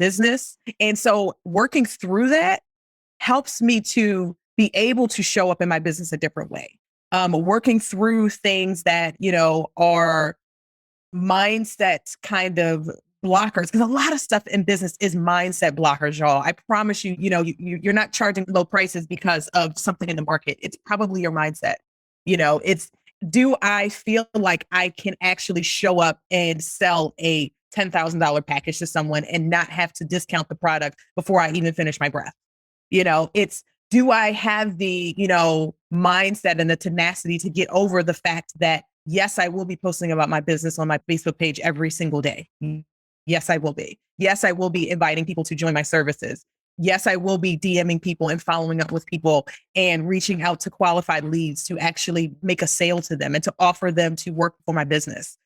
business. And so working through that helps me to be able to show up in my business a different way. Working through things that, are mindset kind of blockers, because a lot of stuff in business is mindset blockers, y'all. I promise you, you're not charging low prices because of something in the market. It's probably your mindset. It's, do I feel like I can actually show up and sell a $10,000 package to someone and not have to discount the product before I even finish my breath? It's, do I have the, mindset and the tenacity to get over the fact that, yes, I will be posting about my business on my Facebook page every single day. Yes, I will be. Yes, I will be inviting people to join my services. Yes, I will be DMing people and following up with people and reaching out to qualified leads to actually make a sale to them and to offer them to work for my business.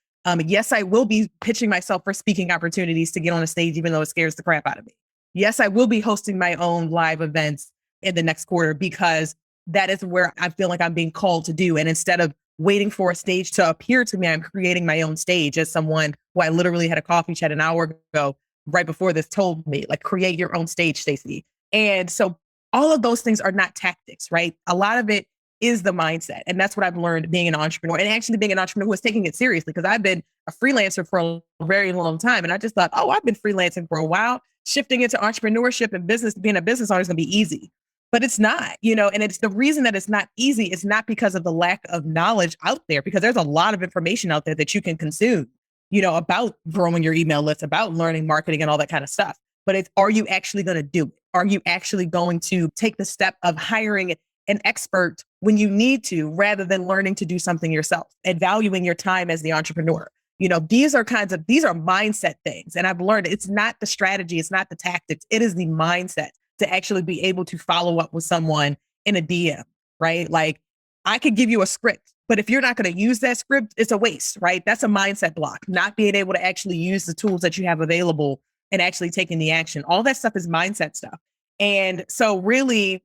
Yes, I will be pitching myself for speaking opportunities to get on a stage, even though it scares the crap out of me. Yes, I will be hosting my own live events in the next quarter because that is where I feel like I'm being called to do. And instead of waiting for a stage to appear to me, I'm creating my own stage, as someone who I literally had a coffee chat an hour ago, right before this, told me, like, create your own stage, Stacy. And so all of those things are not tactics, right? A lot of it is the mindset. And that's what I've learned being an entrepreneur, and actually being an entrepreneur who is taking it seriously, because I've been a freelancer for a very long time. And I just thought, oh, I've been freelancing for a while. Shifting into entrepreneurship and business, being a business owner, is going to be easy. But it's not, and it's the reason that it's not easy is not because of the lack of knowledge out there, because there's a lot of information out there that you can consume, about growing your email list, about learning marketing and all that kind of stuff. But it's, are you actually going to do it? Are you actually going to take the step of hiring an expert when you need to, rather than learning to do something yourself and valuing your time as the entrepreneur? These are mindset things. And I've learned it's not the strategy, it's not the tactics, it is the mindset to actually be able to follow up with someone in a DM, right? Like, I could give you a script, but if you're not going to use that script, it's a waste, right? That's a mindset block, not being able to actually use the tools that you have available and actually taking the action. All that stuff is mindset stuff. And so really,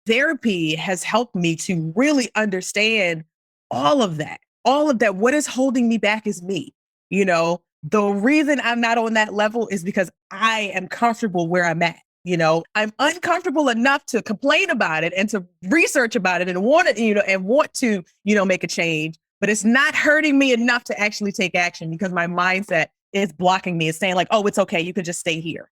therapy has helped me to really understand all of that. What is holding me back is me. The reason I'm not on that level is because I am comfortable where I'm at. I'm uncomfortable enough to complain about it and to research about it and want to, make a change, but it's not hurting me enough to actually take action, because my mindset is blocking me. It's saying like, oh, it's okay, you could just stay here,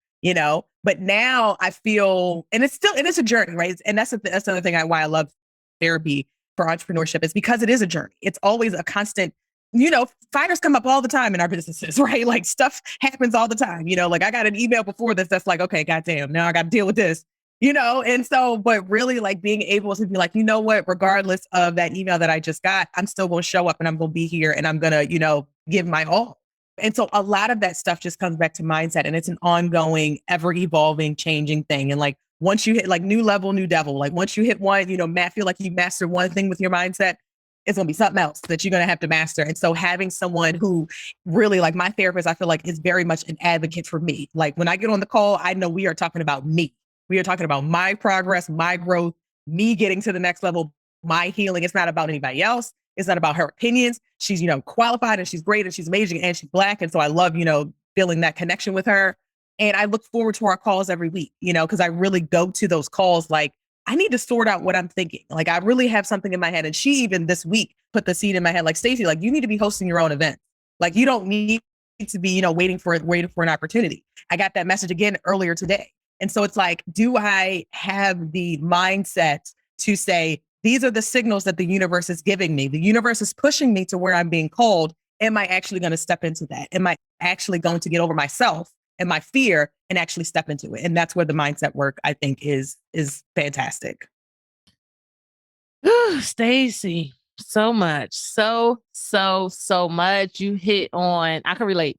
but now I feel, and it's a journey, right? And that's another thing why I love therapy for entrepreneurship, is because it is a journey. It's always a constant, fires come up all the time in our businesses, right? Like, stuff happens all the time, like I got an email before this that's like, okay, goddamn, now I got to deal with this, and so, but really, like, being able to be like, you know what, regardless of that email that I just got, I'm still going to show up and I'm going to be here and I'm going to, give my all. And so a lot of that stuff just comes back to mindset, and it's an ongoing, ever evolving, changing thing. And like, once you hit like new level, new devil, like once you hit one, feel like you mastered one thing with your mindset, it's going to be something else that you're going to have to master. And so having someone who really, like my therapist, I feel like is very much an advocate for me. Like when I get on the call, I know we are talking about me. We are talking about my progress, my growth, me getting to the next level, my healing. It's not about anybody else. It's not about her opinions. She's, qualified and she's great and she's amazing and she's Black. And so I love, feeling that connection with her. And I look forward to our calls every week, because I really go to those calls like, I need to sort out what I'm thinking. Like I really have something in my head. And she even this week put the seed in my head, like, Stacy, like you need to be hosting your own event. Like you don't need to be, waiting for an opportunity. I got that message again earlier today. And so it's like, do I have the mindset to say, these are the signals that the universe is giving me. The universe is pushing me to where I'm being called. Am I actually going to step into that? Am I actually going to get over myself and my fear and actually step into it? And that's where the mindset work, I think, is fantastic. Stacy, so much, so much. You hit on, I can relate,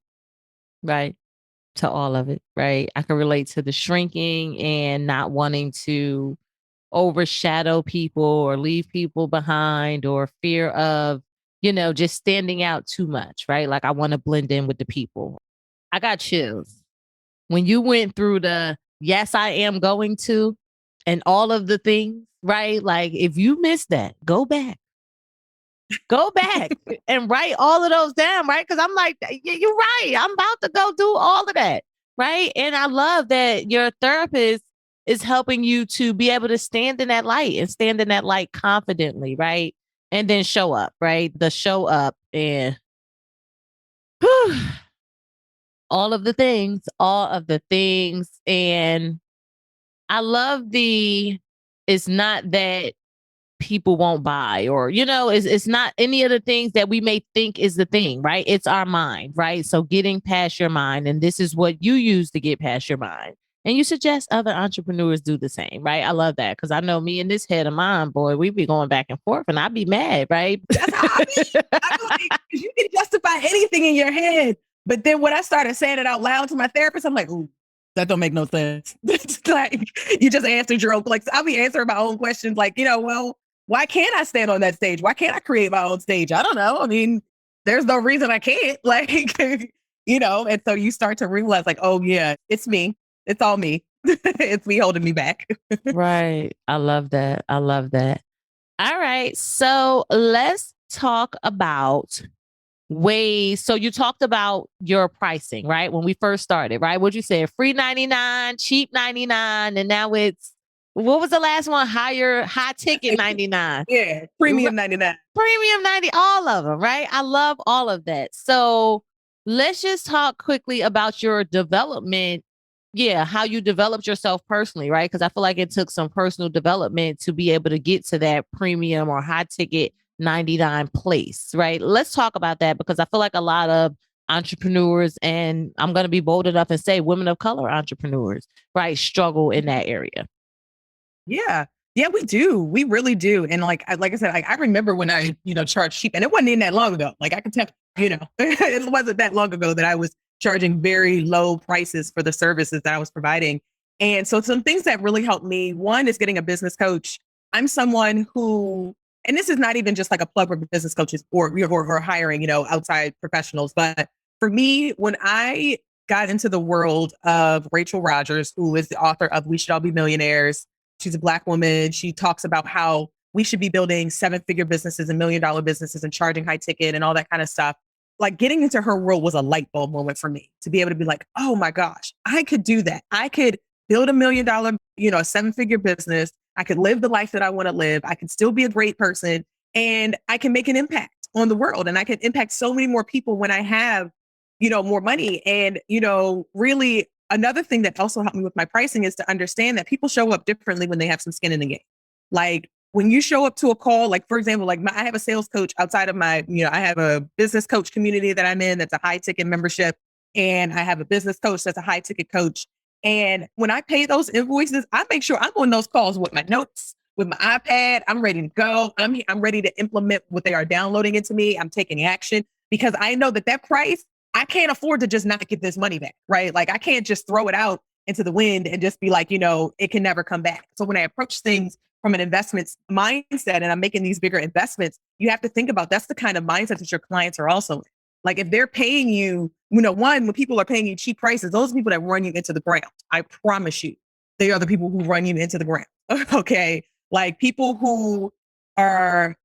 right, to all of it, right? I can relate to the shrinking and not wanting to overshadow people or leave people behind, or fear of, just standing out too much, right? Like I want to blend in with the people. I got chills when you went through the yes, I am going to, and all of the things, right? Like if you missed that, go back and write all of those down, right? Because I'm like, you're right. I'm about to go do all of that, right? And I love that your therapist is helping you to be able to stand in that light and stand in that light confidently, right? And then show up, right? The show up and all of the things. And I love it's not that people won't buy, or, it's not any of the things that we may think is the thing, right? It's our mind, right? So getting past your mind, and this is what you use to get past your mind. And you suggest other entrepreneurs do the same, right? I love that, because I know me and this head of mine, boy, we be going back and forth and I'd be mad, right? That's how I be. Because you can justify anything in your head. But then when I started saying it out loud to my therapist, I'm like, ooh, that don't make no sense. It's like, you just answered your own, like, I'll be answering my own questions like, well, why can't I stand on that stage? Why can't I create my own stage? I don't know. I mean, there's no reason I can't, like, and so you start to realize like, oh yeah, it's me. It's all me. It's me holding me back. Right. I love that. All right. So let's talk about ways. So you talked about your pricing, right? When we first started, right? What'd you say? Free 99, cheap 99. And now what was the last one? High ticket 99. Yeah. Premium 99. Premium 90, all of them, right? I love all of that. So let's just talk quickly about your development. Yeah, how you developed yourself personally, right? Because I feel like it took some personal development to be able to get to that premium or high ticket 99 place, right? Let's talk about that, because I feel like a lot of entrepreneurs, and I'm going to be bold enough and say women of color entrepreneurs, right, struggle in that area. Yeah. Yeah, we do. We really do. And like I said, I remember when I, charged cheap, and it wasn't even that long ago. Like I could tell, it wasn't that long ago that I was charging very low prices for the services that I was providing. And so some things that really helped me, one is getting a business coach. I'm someone who, and this is not even just like a plug for business coaches or hiring, outside professionals. But for me, when I got into the world of Rachel Rodgers, who is the author of We Should All Be Millionaires. She's a Black woman. She talks about how we should be building 7-figure businesses and $1 million businesses and charging high ticket and all that kind of stuff. Like getting into her world was a light bulb moment for me to be able to be like, oh my gosh, I could do that. I could build $1 million, a 7-figure business. I could live the life that I want to live. I could still be a great person, and I can make an impact on the world. And I can impact so many more people when I have, more money. And, really another thing that also helped me with my pricing is to understand that people show up differently when they have some skin in the game. Like when you show up to a call, like for example, like I have a sales coach outside of my, I have a business coach community that I'm in that's a high ticket membership. And I have a business coach that's a high ticket coach. And when I pay those invoices, I make sure I'm on those calls with my notes, with my iPad. I'm ready to go. I'm ready to implement what they are downloading into me. I'm taking action because I know that price, I can't afford to just not get this money back, right? Like I can't just throw it out into the wind and just be like, it can never come back. So when I approach things from an investments mindset and I'm making these bigger investments, you have to think about that's the kind of mindset that your clients are also in. Like if they're paying you, when people are paying you cheap prices, those are people that run you into the ground. I promise you, they are the people who run you into the ground. Okay. Like people who are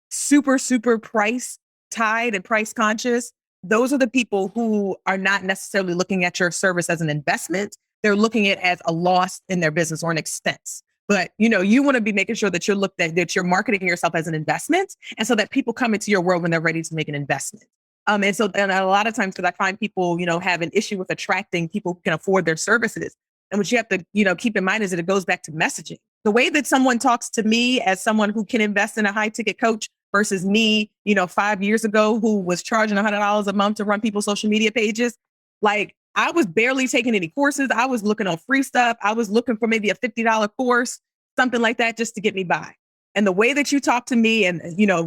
super, super price tied and price conscious. Those are the people who are not necessarily looking at your service as an investment. They're looking at it as a loss in their business or an expense. But you want to be making sure that you're that you're marketing yourself as an investment, and so that people come into your world when they're ready to make an investment. And a lot of times, because I find people, have an issue with attracting people who can afford their services. And what you have to, keep in mind is that it goes back to messaging. The way that someone talks to me as someone who can invest in a high ticket coach versus me, 5 years ago, who was charging $100 a month to run people's social media pages. Like I was barely taking any courses. I was looking on free stuff. I was looking for maybe a $50 course, something like that, just to get me by. And the way that you talk to me and,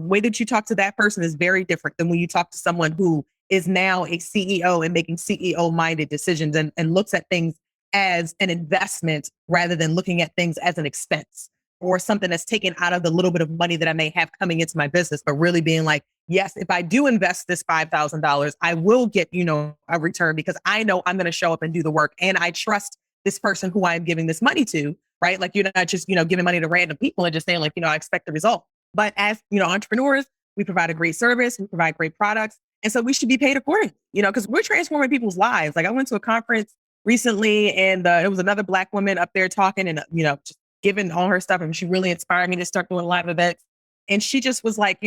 way that you talk to that person is very different than when you talk to someone who is now a CEO and making CEO minded decisions and looks at things as an investment rather than looking at things as an expense or something that's taken out of the little bit of money that I may have coming into my business, but really being like, yes, if I do invest this $5,000, I will get, a return because I know I'm going to show up and do the work. And I trust this person who I'm giving this money to, right? Like you're not just, giving money to random people and just saying like, I expect the result. But as, entrepreneurs, we provide a great service, we provide great products. And so we should be paid accordingly, because we're transforming people's lives. Like I went to a conference recently and it was another Black woman up there talking and, just giving all her stuff. And she really inspired me to start doing a lot of events. And she just was like,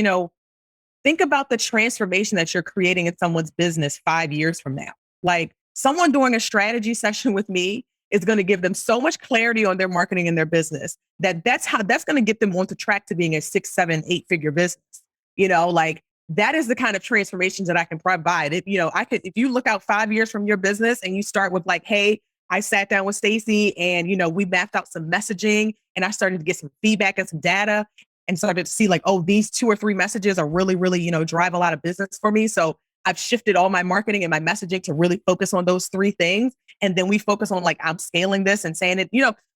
think about the transformation that you're creating in someone's business 5 years from now. Like someone doing a strategy session with me is going to give them so much clarity on their marketing and their business that's going to get them on the track to being a 6, 7, 8-figure business. Like that is the kind of transformations that I can provide. If you look out 5 years from your business and you start with like, hey, I sat down with Stacy and, we mapped out some messaging and I started to get some feedback and some data and started to see like, oh, these 2 or 3 messages are really, really, drive a lot of business for me. So I've shifted all my marketing and my messaging to really focus on those 3 things. And then we focus on like, I'm scaling this and saying it,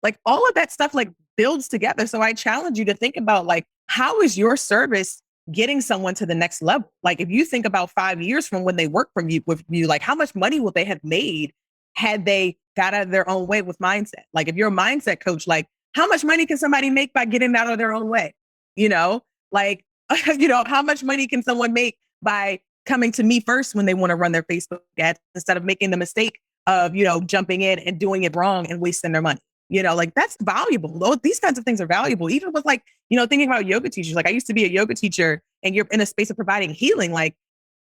like all of that stuff like builds together. So I challenge you to think about like, how is your service getting someone to the next level? Like if you think about 5 years from when they work with you, like how much money would they have made had they got out of their own way with mindset? Like if you're a mindset coach, like how much money can somebody make by getting out of their own way? Like, how much money can someone make by coming to me first when they want to run their Facebook ads instead of making the mistake of, jumping in and doing it wrong and wasting their money? Like that's valuable. These kinds of things are valuable. Even with like, thinking about yoga teachers, like I used to be a yoga teacher and you're in a space of providing healing, like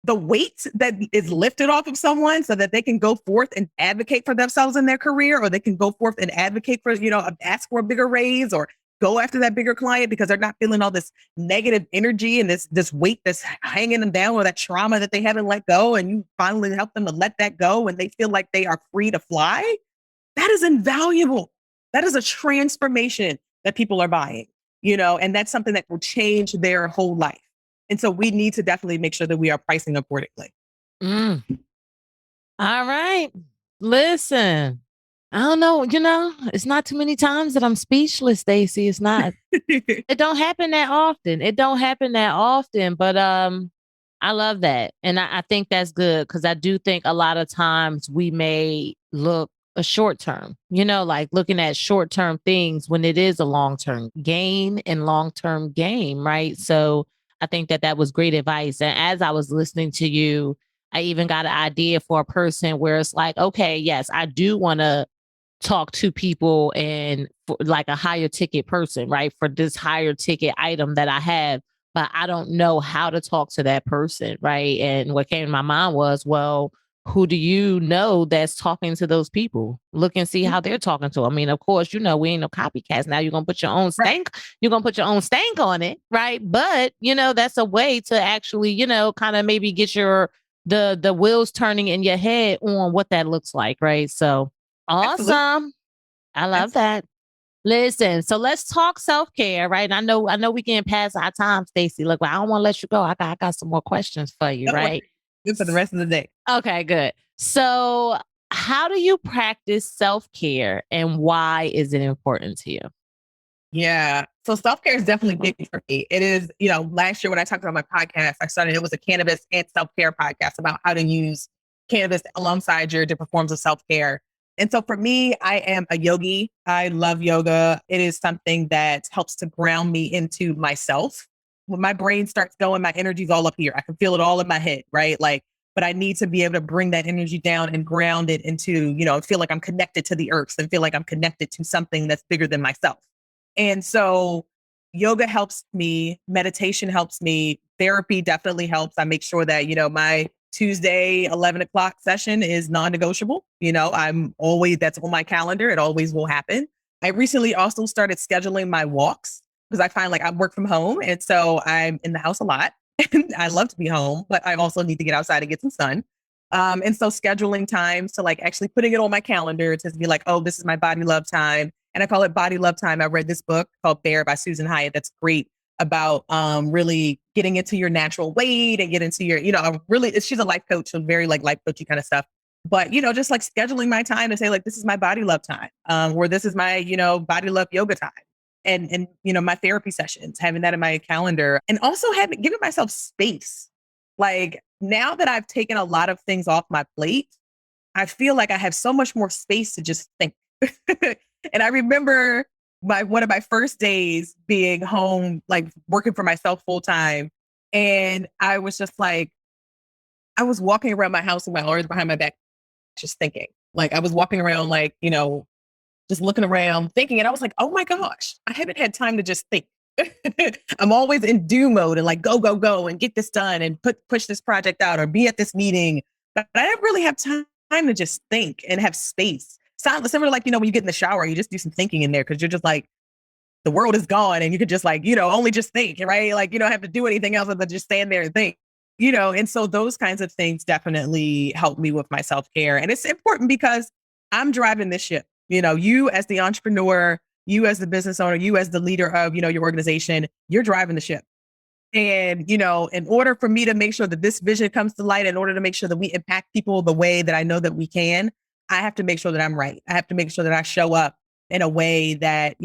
the weight that is lifted off of someone so that they can go forth and advocate for themselves in their career, or they can go forth and advocate for, ask for a bigger raise or go after that bigger client because they're not feeling all this negative energy and this weight that's hanging them down or that trauma that they haven't let go. And you finally help them to let that go and they feel like they are free to fly. That is invaluable. That is a transformation that people are buying, and that's something that will change their whole life. And so we need to definitely make sure that we are pricing accordingly. All right. Listen, I don't know, it's not too many times that I'm speechless, Stacy. It's not. It don't happen that often. But I love that. And I think that's good because I do think a lot of times we may look a short term, like looking at short term things when it is a long term gain and long term game, right? So I think that was great advice. And as I was listening to you, I even got an idea for a person where it's like, okay, yes, I do want to talk to people and for like a higher ticket person, right? For this higher ticket item that I have, but I don't know how to talk to that person, right? And what came to my mind was, well, who do you know that's talking to those people? Look and see how they're talking to. I mean, of course, we ain't no copycats. Now you're going to put your own stank. Right. You're going to put your own stank on it. Right. But, that's a way to actually, kind of maybe get the wheels turning in your head on what that looks like. Right. So awesome. Absolutely. I love that. Listen, so let's talk self-care, right? And I know we getting past our time, Stacy. Look, I don't want to let you go. I got some more questions for you, right? Good for the rest of the day. Okay, good. So How do you practice self-care and why is it important to you? Yeah. So self-care is definitely big for me. It is, last year when I talked about my podcast, it was a cannabis and self-care podcast about how to use cannabis alongside your different forms of self-care. And so for me, I am a yogi. I love yoga. It is something that helps to ground me into myself. When my brain starts going, my energy's all up here. I can feel it all in my head, right? But I need to be able to bring that energy down and ground it into, feel like I'm connected to the earth and feel like I'm connected to something that's bigger than myself. And so yoga helps me, meditation helps me, therapy definitely helps. I make sure that, my Tuesday 11 o'clock session is non-negotiable. That's on my calendar. It always will happen. I recently also started scheduling my walks because I find like I work from home. And so I'm in the house a lot. And I love to be home, but I also need to get outside and get some sun. And so scheduling times to like actually putting it on my calendar to be like, oh, this is my body love time. And I call it body love time. I read this book called Bear by Susan Hyatt. That's great about really getting into your natural weight and get into your, she's a life coach, so very like life coachy kind of stuff. But, just like scheduling my time to say like, this is my body love time, or this is my, body love yoga time. And my therapy sessions, having that in my calendar and also giving myself space. Like now that I've taken a lot of things off my plate, I feel like I have so much more space to just think. And I remember one of my first days being home, like working for myself full time. And I was just like, I was walking around my house with my arms behind my back, just thinking. Like I was walking around like, just looking around, thinking, and I was like, oh my gosh, I haven't had time to just think. I'm always in do mode and like go, go, go and get this done and push this project out or be at this meeting. But I didn't really have time to just think and have space. Similar like, when you get in the shower, you just do some thinking in there because you're just like, the world is gone and you could just like, only just think, right? Like you don't have to do anything else other than just stand there and think, and so those kinds of things definitely help me with my self-care. And it's important because I'm driving this ship. You as the entrepreneur, you as the business owner, you as the leader of, your organization, you're driving the ship. And, in order for me to make sure that this vision comes to light, in order to make sure that we impact people the way that I know that we can, I have to make sure that I'm right. I have to make sure that I show up in a way that,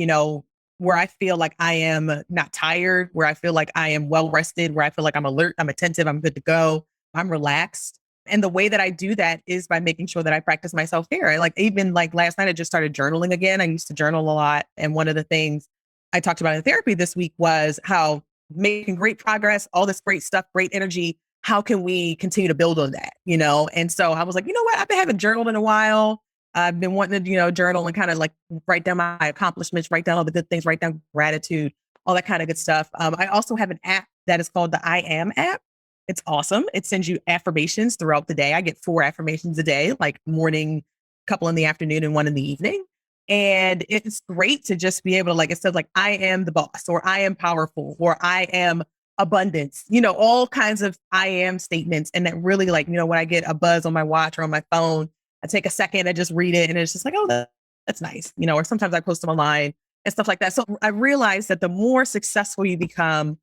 where I feel like I am not tired, where I feel like I am well rested, where I feel like I'm alert, I'm attentive, I'm good to go, I'm relaxed. And the way that I do that is by making sure that I practice my self-care. Like even like last night, I just started journaling again. I used to journal a lot. And one of the things I talked about in therapy this week was how making great progress, all this great stuff, great energy. How can we continue to build on that? And so I was like, you know what? I've been having journaled in a while. I've been wanting to, journal and kind of like write down my accomplishments, write down all the good things, write down gratitude, all that kind of good stuff. I also have an app that is called the I Am app. It's awesome. It sends you affirmations throughout the day. I get 4 affirmations a day, like morning, couple in the afternoon and one in the evening. And it's great to just be able to, like, it says like, I am the boss, or I am powerful, or I am abundance, all kinds of I am statements. And that really like, when I get a buzz on my watch or on my phone, I take a second and just read it. And it's just like, oh, that's nice. Or sometimes I post them online and stuff like that. So I realized that the more successful you become,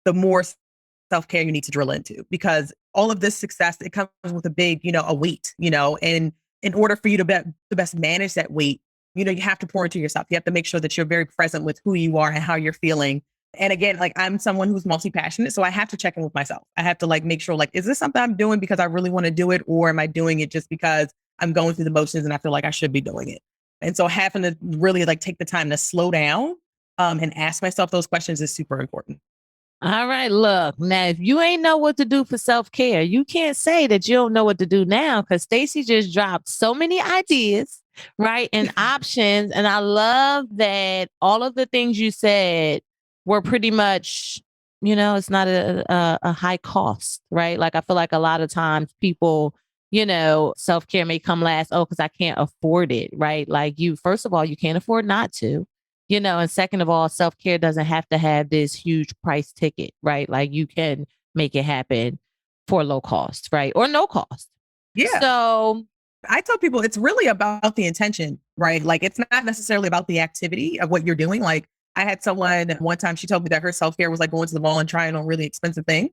the more self-care you need to drill into, because all of this success, it comes with a big, a weight, and in order for you to best manage that weight, you have to pour into yourself. You have to make sure that you're very present with who you are and how you're feeling. And again, like I'm someone who's multi-passionate, so I have to check in with myself. I have to like make sure like, is this something I'm doing because I really want to do it? Or am I doing it just because I'm going through the motions and I feel like I should be doing it? And so having to really like take the time to slow down and ask myself those questions is super important. All right, look, now if you ain't know what to do for self-care, you can't say that you don't know what to do now, because Stacy just dropped so many ideas, right? And options. And I love that all of the things you said were pretty much, it's not a high cost, right? Like I feel like a lot of times people, self-care may come last, because I can't afford it, right? Like first of all, you can't afford not to. And second of all, self-care doesn't have to have this huge price ticket, right? Like you can make it happen for low cost, right? Or no cost. Yeah. So I tell people it's really about the intention, right? Like it's not necessarily about the activity of what you're doing. Like I had someone one time, she told me that her self-care was like going to the mall and trying on really expensive things.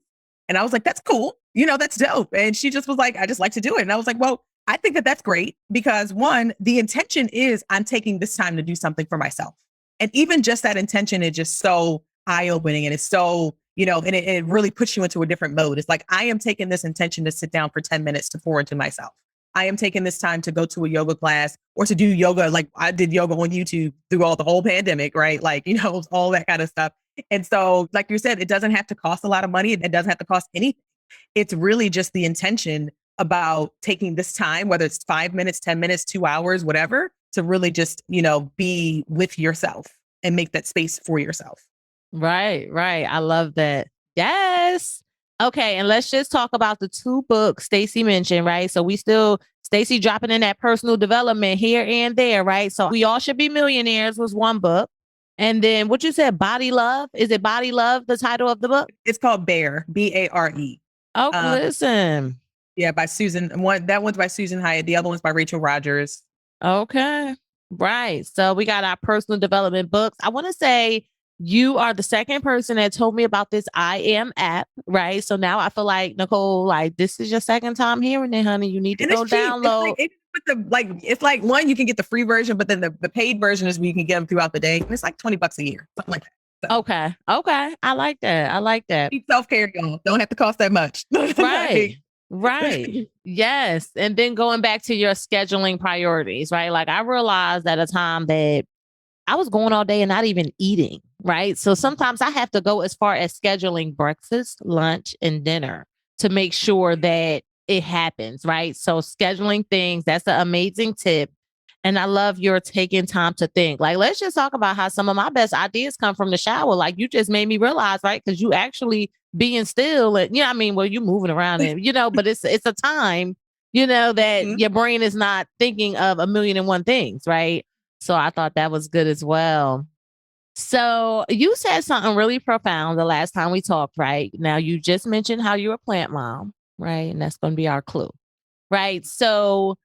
And I was like, that's cool. That's dope. And she just was like, I just like to do it. And I was like, well, I think that that's great because one, the intention is I'm taking this time to do something for myself. And even just that intention is just so eye opening and it's so, and it really puts you into a different mode. It's like, I am taking this intention to sit down for 10 minutes to pour into myself. I am taking this time to go to a yoga class or to do yoga. Like I did yoga on YouTube through all the whole pandemic, right? Like, all that kind of stuff. And so, like you said, it doesn't have to cost a lot of money. It doesn't have to cost anything. It's really just the intention about taking this time, whether it's 5 minutes, 10 minutes, 2 hours, whatever, to really just, be with yourself and make that space for yourself. Right, right. I love that. Yes. Okay, and let's just talk about the two books Stacy mentioned, right? So Stacy dropping in that personal development here and there, right? So We All Should Be Millionaires was one book. And then what you said, Body Love? Is it Body Love, the title of the book? It's called Bare, Bare. Oh, listen. Yeah, by Susan. That one's by Susan Hyatt. The other one's by Rachel Rogers. Okay. Right. So we got our personal development books. I want to say you are the second person that told me about this I Am app, right? So now I feel like, Nicole, like this is your second time hearing it, honey. You need to go download. It's like one, you can get the free version, but then the paid version is where you can get them throughout the day. And it's like $20 a year, something like that. So. Okay. I like that. Self-care, y'all. Don't have to cost that much. Right. Right. Yes. And then going back to your scheduling priorities, right? Like I realized at a time that I was going all day and not even eating, right? So sometimes I have to go as far as scheduling breakfast, lunch, and dinner to make sure that it happens, right? So scheduling things, that's an amazing tip. And I love your taking time to think. Like, let's just talk about how some of my best ideas come from the shower. Like you just made me realize, right? Because you actually being still and, you moving around and, but it's a time, that your brain is not thinking of a million and one things, right? So I thought that was good as well. So you said something really profound the last time we talked, right? Now you just mentioned how you're a plant mom, right? And that's going to be our clue, right? So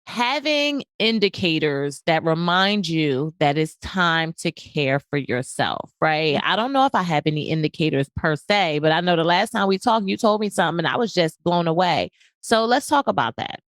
having indicators that remind you that it's time to care for yourself, right? I don't know if I have any indicators per se, but I know the last time we talked, you told me something and I was just blown away. So let's talk about that.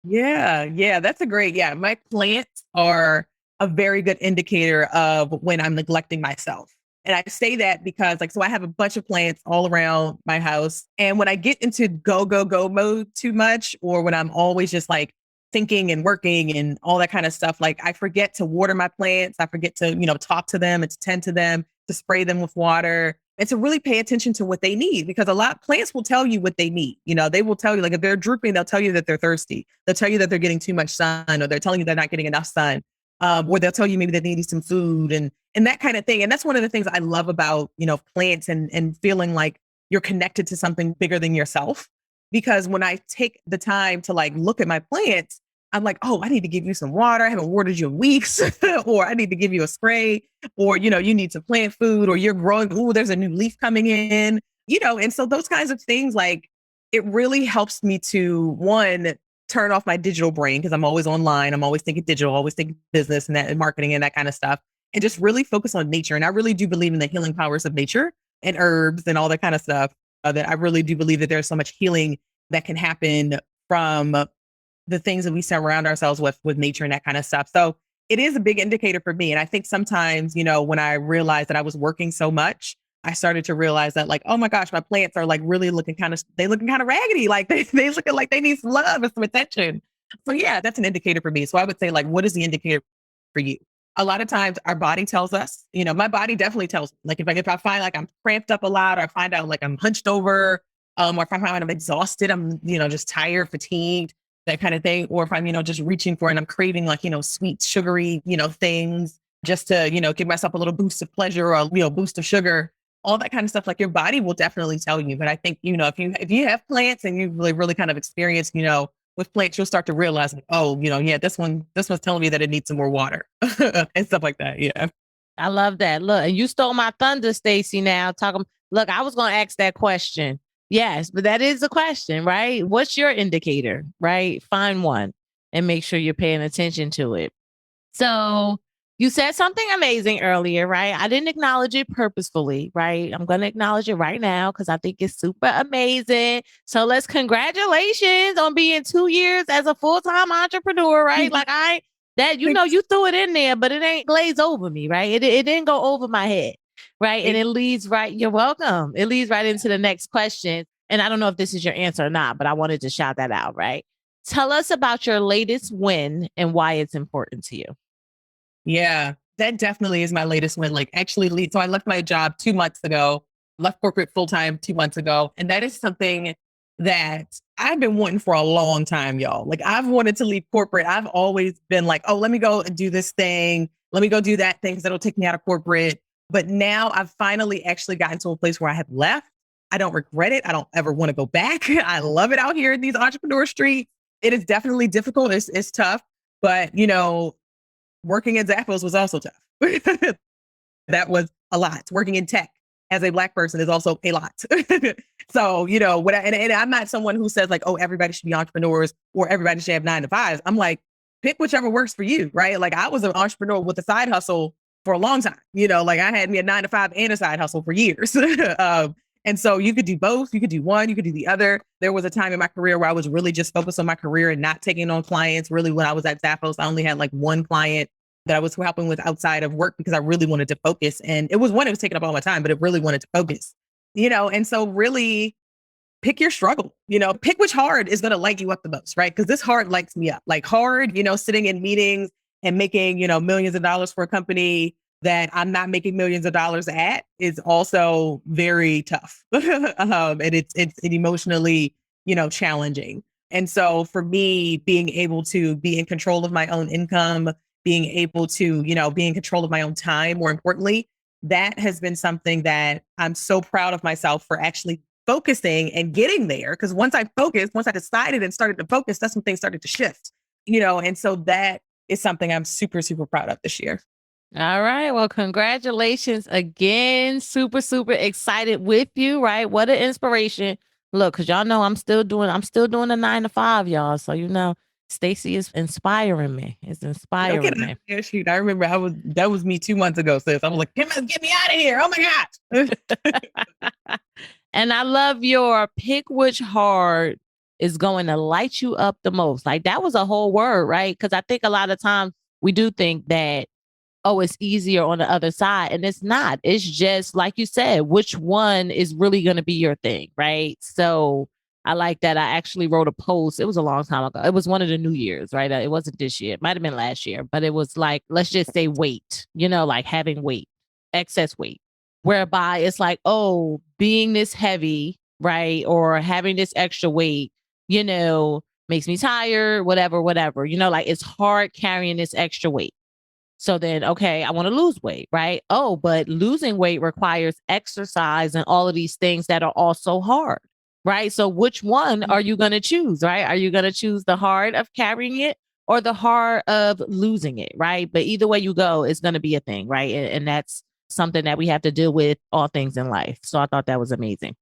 Yeah, that's my plants are a very good indicator of when I'm neglecting myself. And I say that because so I have a bunch of plants all around my house. And when I get into go mode too much, or when I'm always just like thinking and working and all that kind of stuff, like I forget to water my plants. I forget to, talk to them and to tend to them, to spray them with water and to really pay attention to what they need, because plants will tell you what they need. They will tell you, like if they're drooping, they'll tell you that they're thirsty. They'll tell you that they're getting too much sun, or they're telling you they're not getting enough sun. Or they'll tell you maybe that they need some food and that kind of thing. And that's one of the things I love about, plants and feeling like you're connected to something bigger than yourself. Because when I take the time to like look at my plants, I'm like, oh, I need to give you some water. I haven't watered you in weeks. Or I need to give you a spray, or, you need some plant food, or you're growing. Oh, there's a new leaf coming in, and so those kinds of things, like it really helps me to one, turn off my digital brain, because I'm always online. I'm always thinking digital, always thinking business and that and marketing and that kind of stuff, and just really focus on nature. And I really do believe in the healing powers of nature and herbs and all that kind of stuff. That I really do believe that there's so much healing that can happen from the things that we surround ourselves with nature and that kind of stuff. So it is a big indicator for me. And I think sometimes, when I realized that I was working so much, I started to realize that like, oh my gosh, my plants are like really looking kind of raggedy. Like they looking like they need some love and some attention. So yeah, that's an indicator for me. So I would say like, what is the indicator for you? A lot of times our body tells us, my body definitely tells me. Like if I find like I'm cramped up a lot, or I find out like I'm hunched over, or if I find I'm exhausted, I'm, just tired, fatigued, that kind of thing. Or if I'm, just reaching for and I'm craving like, sweet, sugary, things just to, give myself a little boost of pleasure, or, boost of sugar, all that kind of stuff. Like your body will definitely tell you. But I think, if you have plants and you really kind of experience, with plants, you'll start to realize, like, oh, yeah, this one's telling me that it needs some more water and stuff like that. Yeah. I love that. Look, and you stole my thunder, Stacy. Now look, I was going to ask that question. Yes, but that is a question, right? What's your indicator, right? Find one and make sure you're paying attention to it. So, You said something amazing earlier, right? I didn't acknowledge it purposefully, right? I'm going to acknowledge it right now because I think it's super amazing. So congratulations on being 2 years as a full-time entrepreneur, right? You threw it in there, but it ain't glazed over me, right? It didn't go over my head, right? And it leads right, you're welcome. It leads right into the next question. And I don't know if this is your answer or not, but I wanted to shout that out, right? Tell us about your latest win and why it's important to you. Yeah, that definitely is my latest win. Like actually, so I left my job 2 months ago, left corporate full time 2 months ago. And that is something that I've been wanting for a long time, y'all. Like I've wanted to leave corporate. I've always been like, oh, let me go and do this thing. Let me go do that thing because that'll take me out of corporate. But now I've finally actually gotten to a place where I have left. I don't regret it. I don't ever want to go back. I love it out here in these entrepreneur streets. It is definitely difficult. It's tough. But, working at Zappos was also tough. That was a lot. Working in tech as a Black person is also a lot. So, and I'm not someone who says like, oh, everybody should be entrepreneurs or everybody should have 9 to 5s. I'm like, pick whichever works for you, right? Like I was an entrepreneur with a side hustle for a long time. Like I had me a 9 to 5 and a side hustle for years. And so you could do both. You could do one, you could do the other. There was a time in my career where I was really just focused on my career and not taking on clients. Really, when I was at Zappos, I only had like one client that I was helping with outside of work because I really wanted to focus. And it was taking up all my time, but it really wanted to focus, and so really pick your struggle, pick which hard is going to light you up the most, right? Because this hard lights me up. Like hard, sitting in meetings and making, millions of dollars for a company that I'm not making millions of dollars at is also very tough. And it's emotionally, challenging. And so for me, being able to be in control of my own income, being able to, be in control of my own time, more importantly, that has been something that I'm so proud of myself for actually focusing and getting there. Because once I decided and started to focus, that's when things started to shift, and so that is something I'm super, super proud of this year. All right. Well, congratulations again. Super, super excited with you, right? What an inspiration. Look, because y'all know I'm still doing the 9 to 5, y'all. So, Stacy is inspiring me. It's inspiring me. Yeah, shoot. I remember that was me 2 months ago, sis. I was like, get me out of here. Oh my gosh. And I love your pick which hard is going to light you up the most. Like that was a whole word, right? Because I think a lot of times we do think that, oh, it's easier on the other side. And it's not. It's just, like you said, which one is really going to be your thing, right? So I like that. I actually wrote a post. It was a long time ago. It was one of the New Year's, right? It wasn't this year. It might have been last year. But it was like, let's just say weight, like having weight, excess weight, whereby it's like, oh, being this heavy, right? Or having this extra weight, makes me tired, whatever. Like it's hard carrying this extra weight. So then, okay, I want to lose weight, right? Oh, but losing weight requires exercise and all of these things that are also hard, right? So which one are you going to choose, right? Are you going to choose the hard of carrying it or the hard of losing it, right? But either way you go, it's going to be a thing, right? And that's something that we have to deal with all things in life. So I thought that was amazing.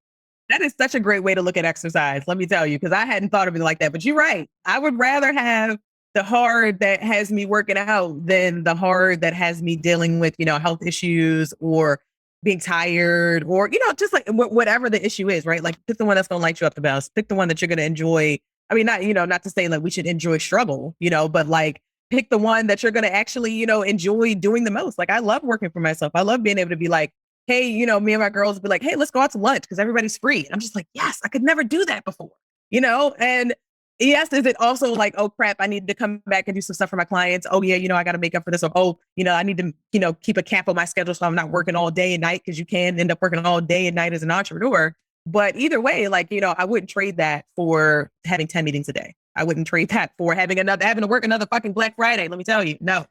That is such a great way to look at exercise, let me tell you, because I hadn't thought of it like that. But you're right. I would rather have the hard that has me working out than the hard that has me dealing with, health issues or being tired or, just like whatever the issue is, right? Like pick the one that's going to light you up the best. Pick the one that you're going to enjoy. I mean, not to say like we should enjoy struggle, but like pick the one that you're going to actually, enjoy doing the most. Like I love working for myself. I love being able to be like, hey, me and my girls be like, hey, let's go out to lunch because everybody's free. And I'm just like, yes, I could never do that before, and yes, is it also like, oh crap, I need to come back and do some stuff for my clients. Oh yeah, I got to make up for this. Or, oh, I need to, keep a cap on my schedule so I'm not working all day and night because you can end up working all day and night as an entrepreneur. But either way, like, I wouldn't trade that for having 10 meetings a day. I wouldn't trade that for having to work another fucking Black Friday. Let me tell you, no,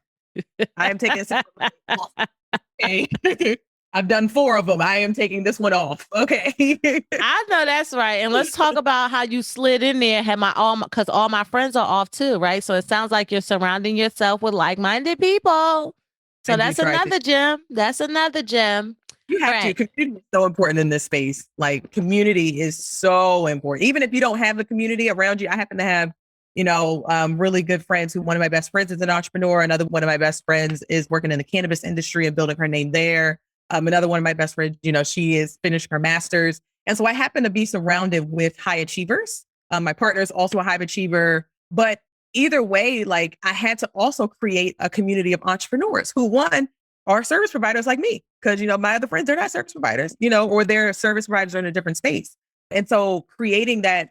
I am taking off. Okay. I've done 4 of them. I am taking this one off. Okay. I know that's right. And let's talk about how you slid in there, because all my friends are off too, right? So it sounds like you're surrounding yourself with like-minded people. So that's another gem. That's another gem. You have to. Community is so important in this space. Like community is so important. Even if you don't have the community around you, I happen to have really good friends who one of my best friends is an entrepreneur. Another one of my best friends is working in the cannabis industry and building her name there. Another one of my best friends, she is finishing her master's. And so I happen to be surrounded with high achievers. My partner is also a high achiever, but either way, like I had to also create a community of entrepreneurs who are service providers like me. Cause my other friends, they're not service providers, or they're service providers in a different space. And so creating that,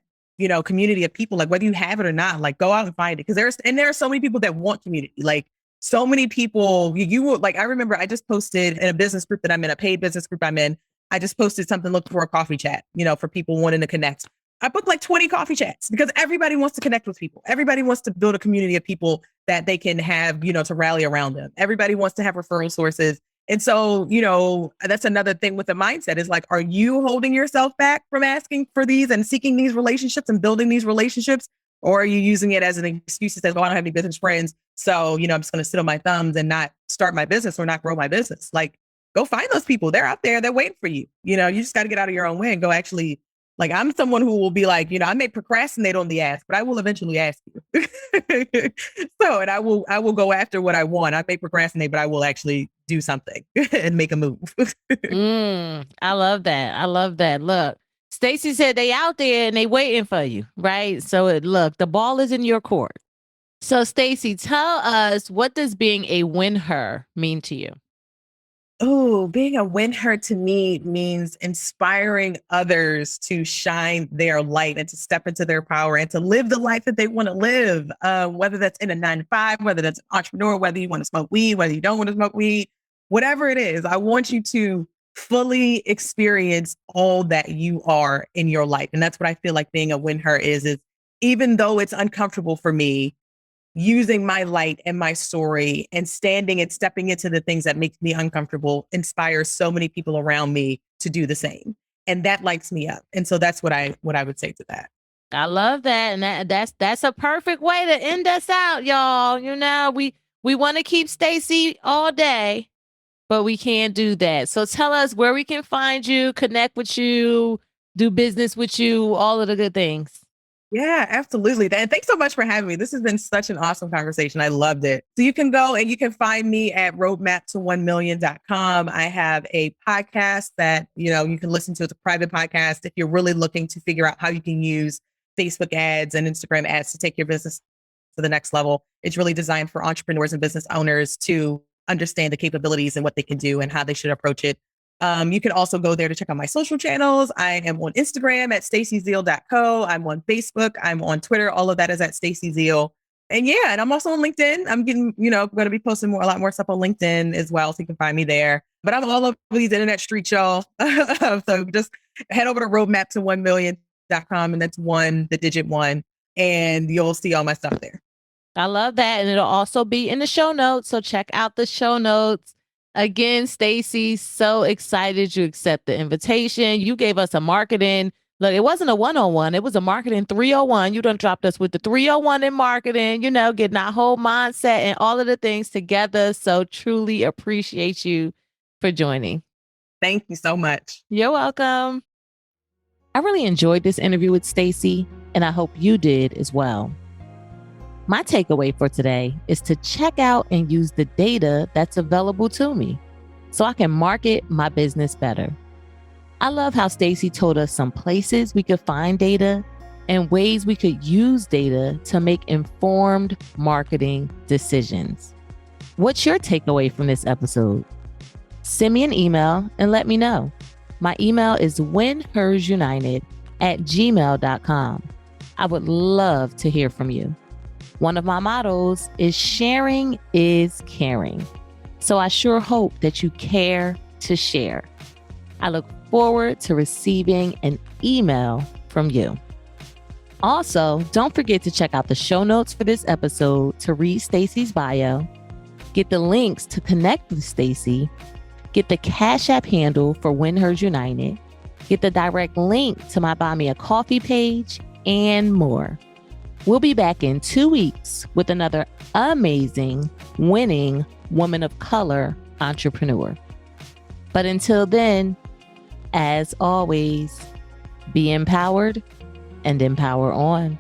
community of people, like whether you have it or not, like go out and find it. Cause there are so many people that want community. Like so many people, you will like, I remember I just posted in a business group that I'm in, a paid business group I'm in. I just posted something, look for a coffee chat, for people wanting to connect. I booked like 20 coffee chats because everybody wants to connect with people. Everybody wants to build a community of people that they can have, to rally around them. Everybody wants to have referral sources. And so, that's another thing with the mindset is like, are you holding yourself back from asking for these and seeking these relationships and building these relationships? Or are you using it as an excuse that says, oh, I don't have any business friends. So, I'm just going to sit on my thumbs and not start my business or not grow my business. Like, go find those people. They're out there. They're waiting for you. You just got to get out of your own way and go actually. Like I'm someone who will be like, I may procrastinate on the ask, but I will eventually ask you. And I will go after what I want. I may procrastinate, but I will actually do something and make a move. I love that. I love that. Look, Stacy said they out there and they waiting for you, right? So look, the ball is in your court. So Stacy, tell us, what does being a WinHer mean to you? Oh, being a WinHer to me means inspiring others to shine their light and to step into their power and to live the life that they want to live, whether that's in a 9-to-5, whether that's an entrepreneur, whether you want to smoke weed, whether you don't want to smoke weed, whatever it is. I want you to fully experience all that you are in your life. And that's what I feel like being a WinHer is even though it's uncomfortable for me, using my light and my story and standing and stepping into the things that make me uncomfortable inspires so many people around me to do the same. And that lights me up. And so that's what I would say to that. I love that. And that's a perfect way to end us out, y'all. We want to keep Stacy all day, but we can't do that. So tell us where we can find you, connect with you, do business with you, all of the good things. Yeah, absolutely. And thanks so much for having me. This has been such an awesome conversation. I loved it. So you can go and you can find me at roadmap to1million.com. I have a podcast that, you can listen to. It's a private podcast. If you're really looking to figure out how you can use Facebook ads and Instagram ads to take your business to the next level, it's really designed for entrepreneurs and business owners to understand the capabilities and what they can do and how they should approach it. You can also go there to check out my social channels. I am on Instagram at stacyzeal.co. I'm on Facebook. I'm on Twitter. All of that is at Stacy Zeal. And and I'm also on LinkedIn. I'm getting, going to be posting a lot more stuff on LinkedIn as well. So you can find me there. But I'm all over these internet streets, y'all. So just head over to roadmap to 1million.com. And that's the digit 1. And you'll see all my stuff there. I love that. And it'll also be in the show notes. So check out the show notes. Again, Stacy, so excited you accept the invitation. You gave us a marketing. Look, it wasn't a 101. It was a marketing 301. You done dropped us with the 301 in marketing, getting our whole mindset and all of the things together. So truly appreciate you for joining. Thank you so much. You're welcome. I really enjoyed this interview with Stacy, and I hope you did as well. My takeaway for today is to check out and use the data that's available to me so I can market my business better. I love how Stacy told us some places we could find data and ways we could use data to make informed marketing decisions. What's your takeaway from this episode? Send me an email and let me know. My email is winhersunited@gmail.com. I would love to hear from you. One of my mottos is sharing is caring. So I sure hope that you care to share. I look forward to receiving an email from you. Also, don't forget to check out the show notes for this episode to read Stacy's bio, get the links to connect with Stacy, get the Cash App handle for WinHers United, get the direct link to my Buy Me a Coffee page, and more. We'll be back in 2 weeks with another amazing, winning woman of color entrepreneur. But until then, as always, be empowered and empower on.